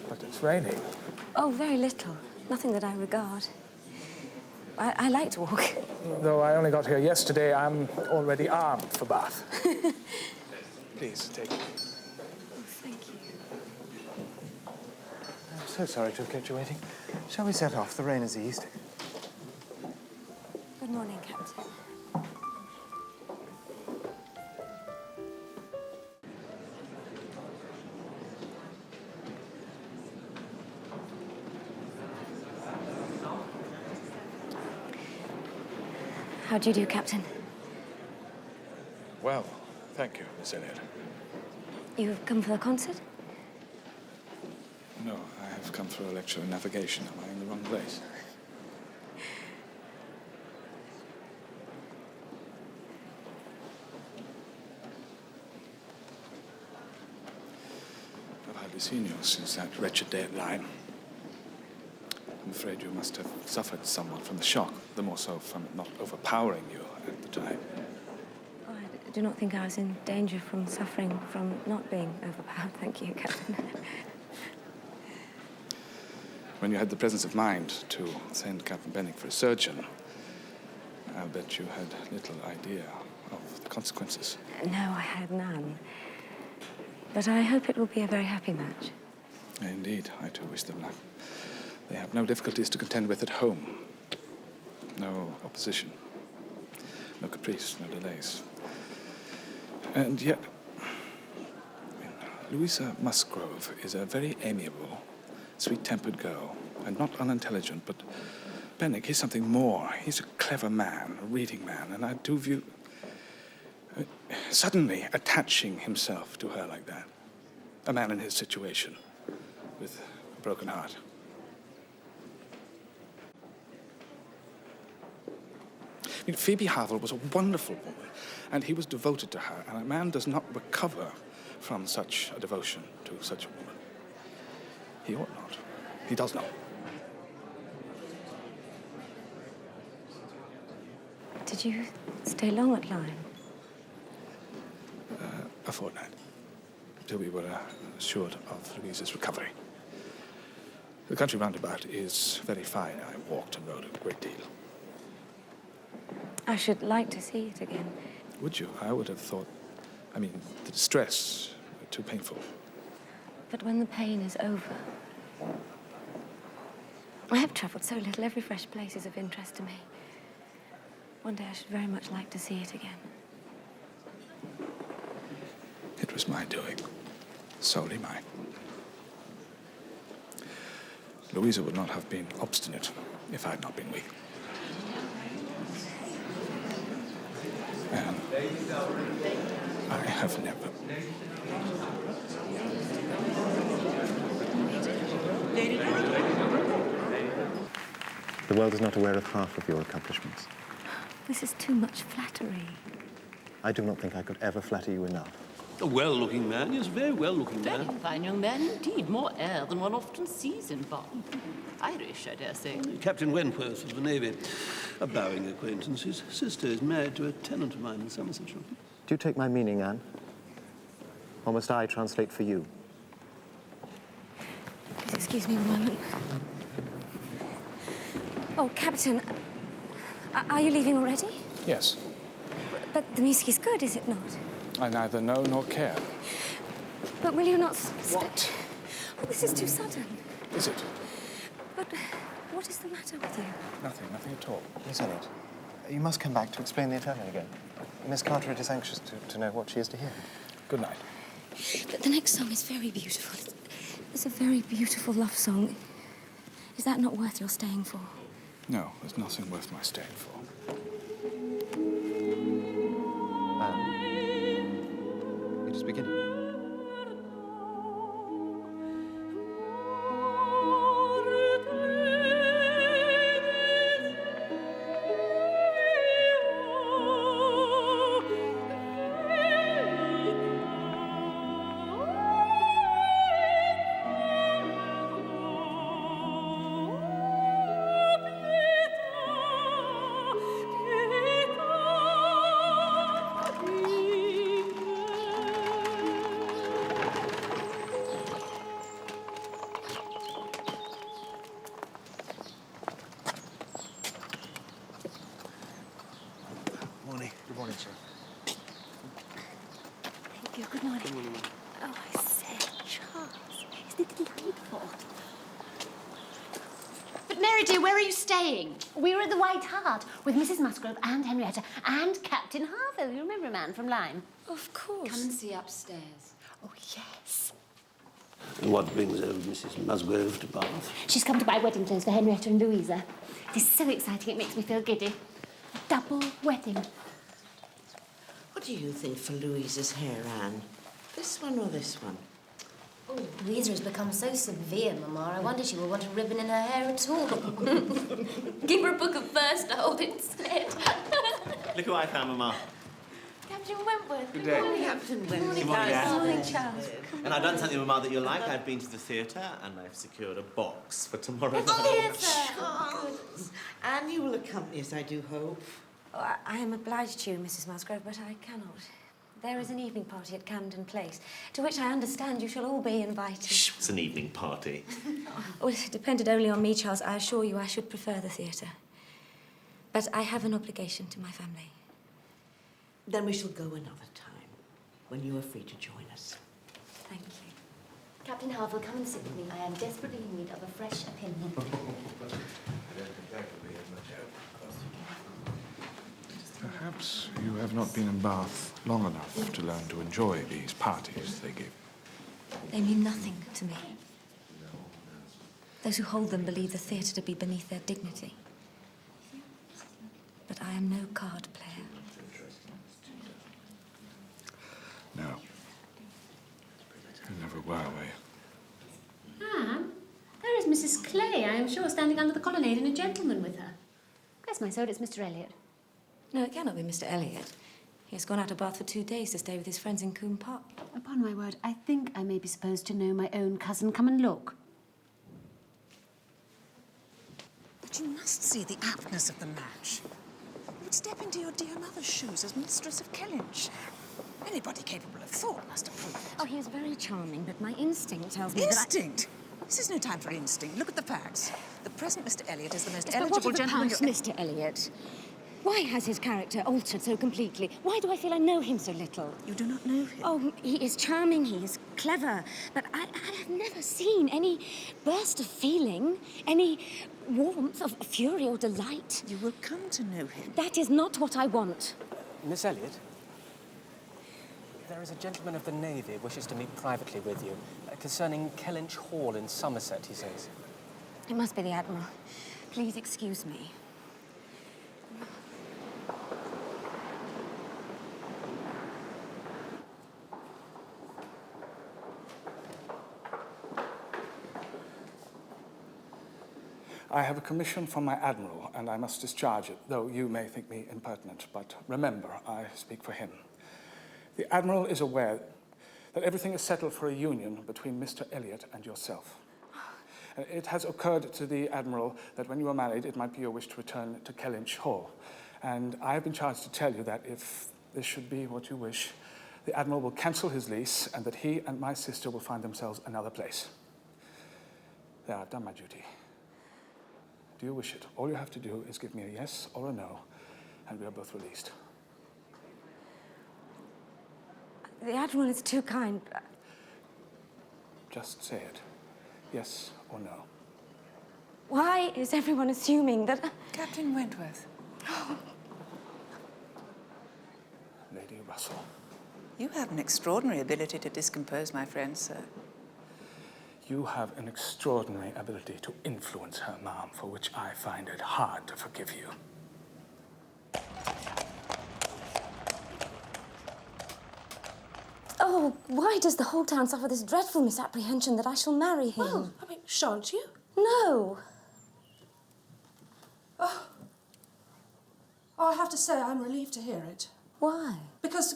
A: But it's raining.
I: Oh, very little. Nothing that I regard. I like to walk.
A: Though I only got here yesterday, I'm already armed for Bath. Please, take it.
I: Thank you.
D: I'm so sorry to have kept you waiting. Shall we set off? The rain has eased.
I: Good morning, Captain. How do you do, Captain?
A: Well, thank you, Miss Elliot.
I: You've come for the concert?
A: No, I have come for a lecture in navigation. Am I in the wrong place? I've hardly seen you since that wretched day at Lyme. I'm afraid you must have suffered somewhat from the shock, the more so from it not overpowering you at the time.
I: Oh, I do not think I was in danger from suffering from not being overpowered. Thank you, Captain.
A: When you had the presence of mind to send Captain Benwick for a surgeon, I bet you had little idea of the consequences.
I: No, I had none. But I hope it will be a very happy match.
A: Indeed, I too wish them luck. They have no difficulties to contend with at home. No opposition. No caprice, no delays. And yet, Louisa Musgrove is a very amiable, sweet-tempered girl, and not unintelligent, but Benwick, he's something more. He's a clever man, a reading man, and I do view... suddenly attaching himself to her like that. A man in his situation, with a broken heart. I mean, Phoebe Havel was a wonderful woman, and he was devoted to her, and a man does not recover from such a devotion to such a woman. He ought not. He does not.
I: Did you stay long at Lyme?
A: A fortnight, till we were assured of Louise's recovery. The country roundabout is very fine. I walked and rode a great deal.
I: I should like to see it again.
A: Would you? I would have thought, the distress, too painful.
I: But when the pain is over... I have travelled so little. Every fresh place is of interest to me. One day I should very much like to see it again.
A: It was my doing. Solely mine. Louisa would not have been obstinate if I had not been weak. And I have never...
D: The world is not aware of half of your accomplishments.
I: This is too much flattery.
D: I do not think I could ever flatter you enough.
C: A well-looking man, yes, very well-looking
Q: Very
C: man.
Q: fine young man indeed. More air than one often sees in Bond. Irish, I dare say.
C: Captain Wentworth of the Navy. A bowing acquaintance. His sister is married to a tenant of mine in Somersetshire.
D: Do you take my meaning, Anne? Or must I translate for you?
I: Please excuse me a moment. Oh, Captain, are you leaving already?
A: Yes.
I: But the music is good, is it not?
A: I neither know nor care.
I: But will you not What? Oh, this is too sudden.
A: Is it?
I: But what is the matter with you?
A: Nothing at all.
D: Miss Elliot, you must come back to explain the Italian again. Miss Carteret is anxious to know what she is to hear.
A: Good night.
I: But the next song is very beautiful. It's a very beautiful love song. Is that not worth your staying for?
A: No, there's nothing worth my staying for.
D: It is beginning.
I: Good morning, sir. Thank you. Good morning. Good morning. Oh, I say, Charles, isn't it delightful?
P: But Mary, dear, where are you staying? We were at the White Hart with Mrs. Musgrove and Henrietta and Captain Harville. You remember a man from Lyme?
I: Of course.
O: Come and see upstairs.
P: Oh, yes.
C: And what brings Mrs. Musgrove to Bath?
P: She's come to buy wedding clothes for Henrietta and Louisa. It is so exciting, it makes me feel giddy. A double wedding.
L: What do you think for Louisa's hair, Anne? This one or this one?
O: Oh, Louisa has become so severe, Mamma. I wonder she will want a ribbon in her hair at all. Give her a book of verse to hold instead.
F: Look who I found, Mamma.
O: Captain Wentworth.
F: Good day.
O: morning, Captain Wentworth.
F: Good morning, Anne.
O: Good morning, Charles.
F: And I've done something, Mamma, that you'll like. I've been to the theatre and I've secured a box for tomorrow night.
L: Charles. Anne, you will accompany us, I do hope.
I: Oh, I am obliged to you, Mrs. Musgrove, but I cannot. There is an evening party at Camden Place, to which I understand you shall all be invited.
F: Shh, it's an evening party.
I: Well, if it depended only on me, Charles, I assure you I should prefer the theatre. But I have an obligation to my family.
L: Then we shall go another time, when you are free to join us.
I: Thank you.
O: Captain Harville, come and sit with me. I am desperately in need of a fresh opinion.
A: Perhaps you have not been in Bath long enough to learn to enjoy these parties they give.
I: They mean nothing to me. Those who hold them believe the theatre to be beneath their dignity. But I am no card player.
A: No. You never were, were you?
P: Ah, there is Mrs. Clay, I am sure, standing under the colonnade and a gentleman with her. Bless my soul, it's Mr. Elliot.
I: No, it cannot be Mr. Elliot. He has gone out of Bath for 2 days to stay with his friends in Combe Park.
M: Upon my word, I think I may be supposed to know my own cousin. Come and look.
E: But you must see the aptness of the match. You'd step into your dear mother's shoes as mistress of Kellynch. Anybody capable of thought must approve it.
O: Oh, he is very charming, but my instinct tells me
E: Instinct? This is no time for instinct. Look at the facts. The present Mr. Elliot is the most
O: Yes, but
E: eligible
O: what of the
E: gentleman...
O: past, Mr. Elliot? Why has his character altered so completely? Why do I feel I know him so little?
E: You do not know him?
O: Oh, he is charming, he is clever, but I have never seen any burst of feeling, any warmth of fury or delight.
E: You will come to know him.
O: That is not what I want.
S: Miss Elliot, there is a gentleman of the Navy wishes to meet privately with you concerning Kellynch Hall in Somerset, he says.
O: It must be the Admiral. Please excuse me.
A: I have a commission from my Admiral, and I must discharge it, though you may think me impertinent. But remember, I speak for him. The Admiral is aware that everything is settled for a union between Mr. Elliot and yourself. It has occurred to the Admiral that when you are married, it might be your wish to return to Kellynch Hall. And I have been charged to tell you that if this should be what you wish, the Admiral will cancel his lease and that he and my sister will find themselves another place. There, I've done my duty. Do you wish it? All you have to do is give me a yes or a no, and we are both released.
I: The Admiral is too kind.
A: Just say it. Yes or no.
I: Why is everyone assuming that...
E: Captain Wentworth.
A: Lady Russell.
E: You have an extraordinary ability to discompose my friend, sir.
A: You have an extraordinary ability to influence her, ma'am, for which I find it hard to forgive you.
I: Oh, why does the whole town suffer this dreadful misapprehension that I shall marry him?
K: Well, I mean, shan't you?
I: No.
K: Oh, I have to say I'm relieved to hear it.
I: Why?
K: Because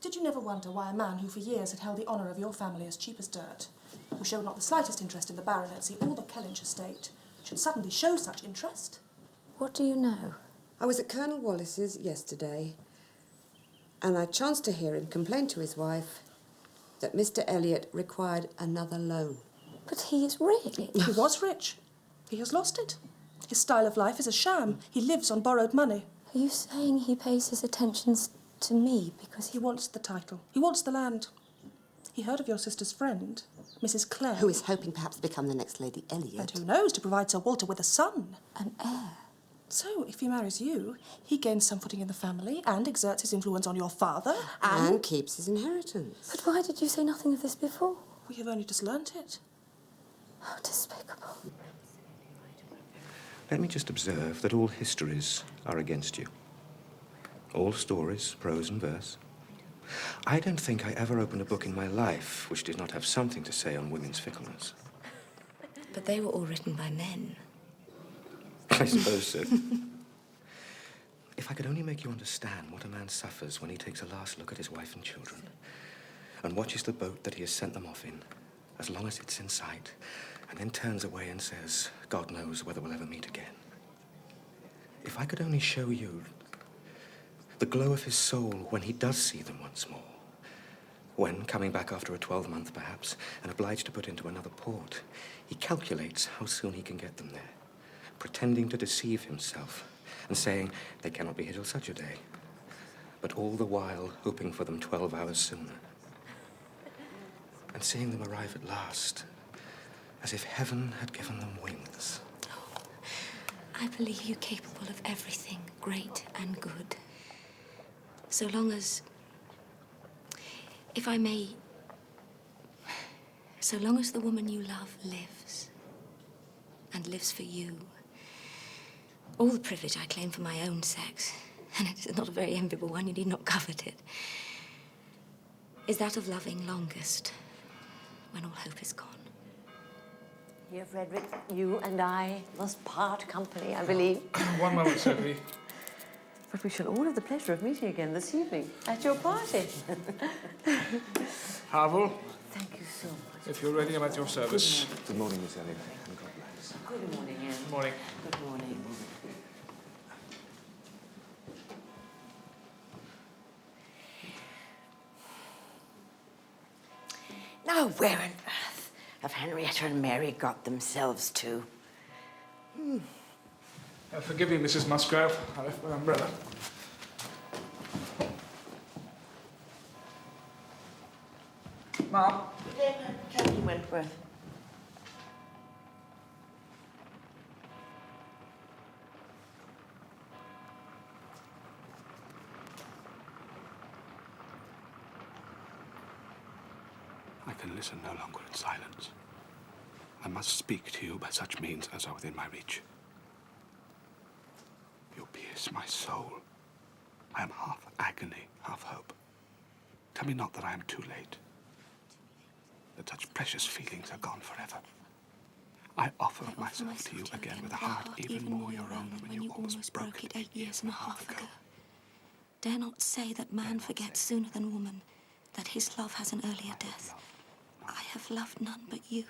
K: did you never wonder why a man who for years had held the honour of your family as cheap as dirt, who showed not the slightest interest in the baronetcy or the Kellynch estate, should suddenly show such interest?
I: What do you know?
L: I was at Colonel Wallace's yesterday, and I chanced to hear him complain to his wife that Mr. Elliot required another loan.
I: But he is rich.
K: He was rich. He has lost it. His style of life is a sham. He lives on borrowed money.
I: Are you saying he pays his attentions to me because
K: he wants the title? He wants the land. He heard of your sister's friend, Mrs. Clare.
L: Who is hoping perhaps to become the next Lady Elliot.
K: And who knows, to provide Sir Walter with a son.
I: An heir.
K: So, if he marries you, he gains some footing in the family and exerts his influence on your father
L: and keeps his inheritance.
I: But why did you say nothing of this before?
K: We have only just learnt it.
I: How despicable.
X: Let me just observe that all histories are against you. All stories, prose and verse. I don't think I ever opened a book in my life which did not have something to say on women's fickleness.
I: But they were all written by men.
X: I suppose so. If I could only make you understand what a man suffers when he takes a last look at his wife and children and watches the boat that he has sent them off in, as long as it's in sight, and then turns away and says, God knows whether we'll ever meet again. If I could only show you the glow of his soul when he does see them once more, when, coming back after a 12-month perhaps, and obliged to put into another port, he calculates how soon he can get them there, pretending to deceive himself and saying they cannot be here till such a day, but all the while hoping for them 12 hours sooner. And seeing them arrive at last, as if heaven had given them wings.
I: Oh, I believe you capable of everything great and good. So long as, if I may, so long as the woman you love lives, and lives for you. All the privilege I claim for my own sex, and it is not a very enviable one, you need not covet it, is that of loving longest, when all hope is gone.
T: Here, Frederick, you and I must part company, I believe.
A: One moment, Sophie.
B: But we shall all have the pleasure of meeting again this evening at your party.
A: Harville,
B: Thank you so much.
A: if you're ready, I'm at your service.
D: Good morning, Miss Elliot, and God bless.
B: Good morning, Anne.
A: Good morning.
B: Good morning.
J: Now, where on earth have Henrietta and Mary got themselves to?
A: Forgive me, Mrs. Musgrove. I left my umbrella. Ma'am.
J: Captain Wentworth.
A: I can listen no longer in silence. I must speak to you by such means as are within my reach. You pierce my soul. I am half agony, half hope. Tell me not that I am too late, that such precious feelings are gone forever. I offer myself to you again with a heart even more your own than when you almost broke it 8 years and a half ago.
I: Dare not say that man forgets sooner than woman, that his love has an earlier death. I have loved none but you.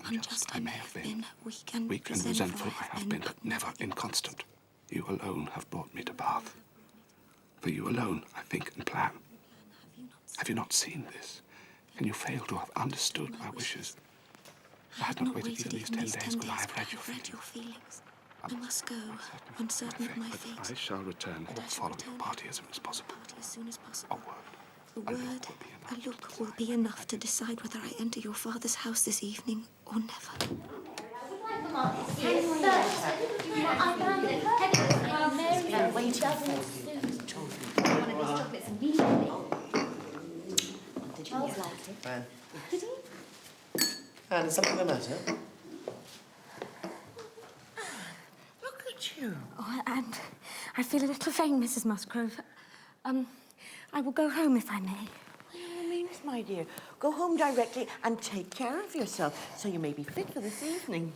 I: Unjust I may have been, weak and
A: resentful I have been, but never inconstant. You alone have brought me to Bath. For you alone I think and plan. Have you not seen this? Can you fail to have understood my wishes? I had not waited even these 10 days could I have read your feelings.
I: I must go, uncertain of my fate.
A: I shall return or follow your party as soon as possible.
I: As soon as possible. A word, a look will be enough to decide whether I enter your father's house this evening or never.
F: And is something the matter?
J: Look at you.
I: Oh, and I feel a little faint, Mrs. Musgrove. I will go home if I may.
J: By all means, my dear. Go home directly and take care of yourself so you may be fit for this evening.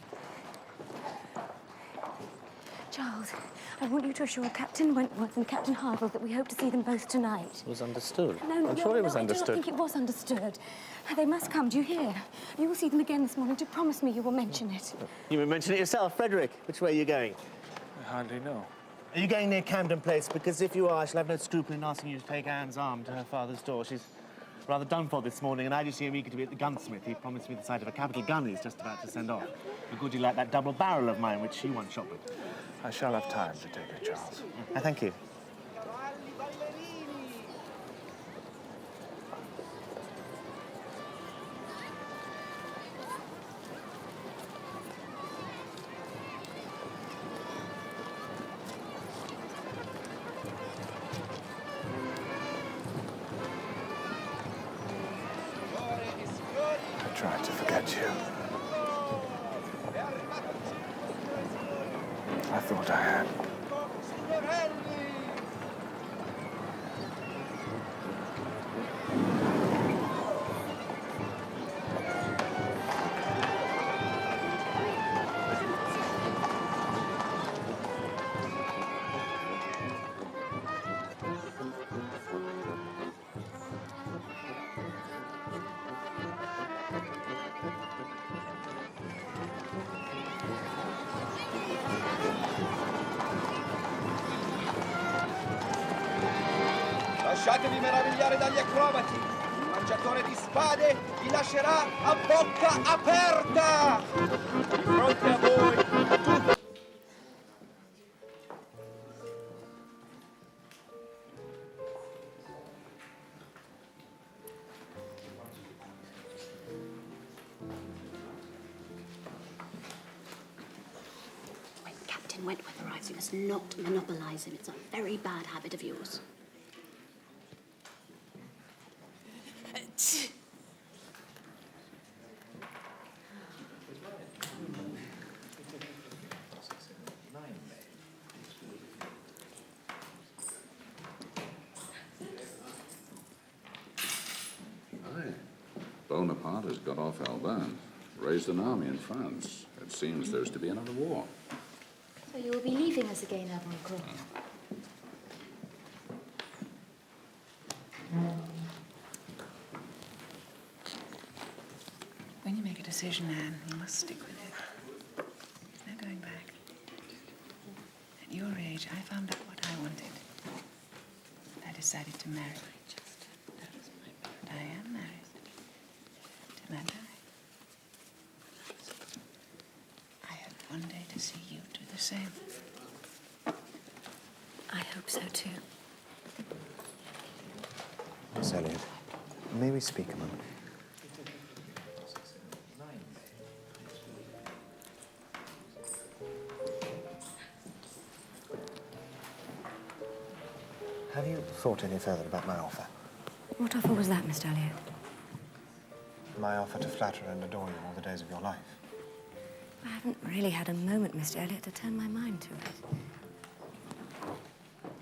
I: Charles, I want you to assure Captain Wentworth and Captain Harville that we hope to see them both tonight.
F: It was understood.
I: No,
F: I'm sure it was
I: I
F: understood.
I: do not think it was understood. They must come, do you hear? You will see them again this morning. To promise me you will mention it.
F: You may mention it yourself. Frederick, which way are you going?
A: I hardly know.
F: Are you going near Camden Place? Because if you are, I shall have no scruple in asking you to take Anne's arm to her father's door. She's rather done for this morning, and I just seem eager to be at the gunsmith. He promised me the sight of a capital gun he's just about to send off. A goodie like that double barrel of mine, which you once shot with.
A: I shall have time to take it, Charles.
F: Thank you.
A: I tried to forget you. I thought I had.
N: Lasciatevi meravigliare dagli acrobati. Il mangiatore di spade vi lascerà a bocca aperta. Di fronte a voi tutto.
P: When Captain Wentworth arrives, you must not monopolise him. It's a very bad habit of yours.
U: Bonaparte has got off Albin, raised an army in France. It seems there's to be another war.
O: So you will be leaving us again, Admiral Croft?
E: When you make a decision, Anne, you must stick with it. There's no going back. At your age, I found out what I wanted. I decided to marry. And I am married. Till I die. I hope one day to see you do the same.
I: I hope so too.
D: Miss Elliot, may we speak a moment? Have you thought any further about my offer?
I: What offer was that, Mr. Elliot?
D: My offer to flatter and adore you all the days of your life.
I: I haven't really had a moment, Mr. Elliot, to turn my mind to it.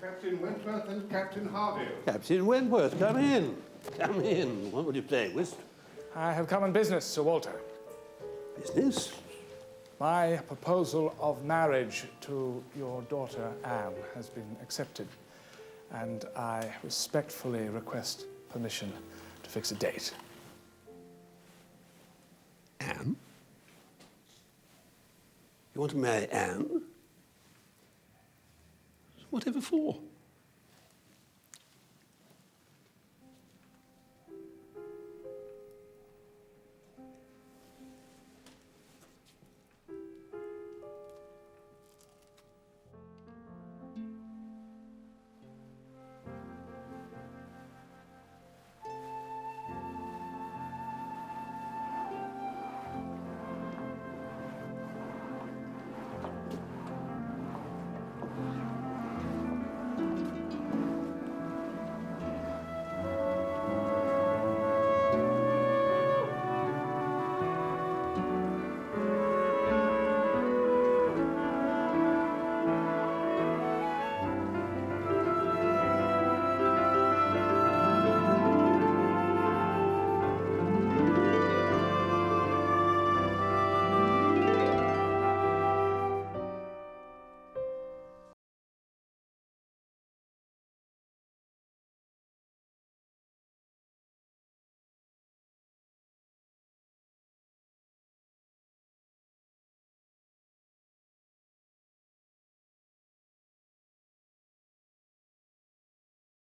G: Captain Wentworth and Captain Harvey.
C: Captain Wentworth, come in. Come in. What would you play, whist?
A: I have come on business, Sir Walter.
C: Business?
A: My proposal of marriage to your daughter, Anne, has been accepted, and I respectfully request permission to fix a date.
C: Anne? You want to marry Anne? Whatever for?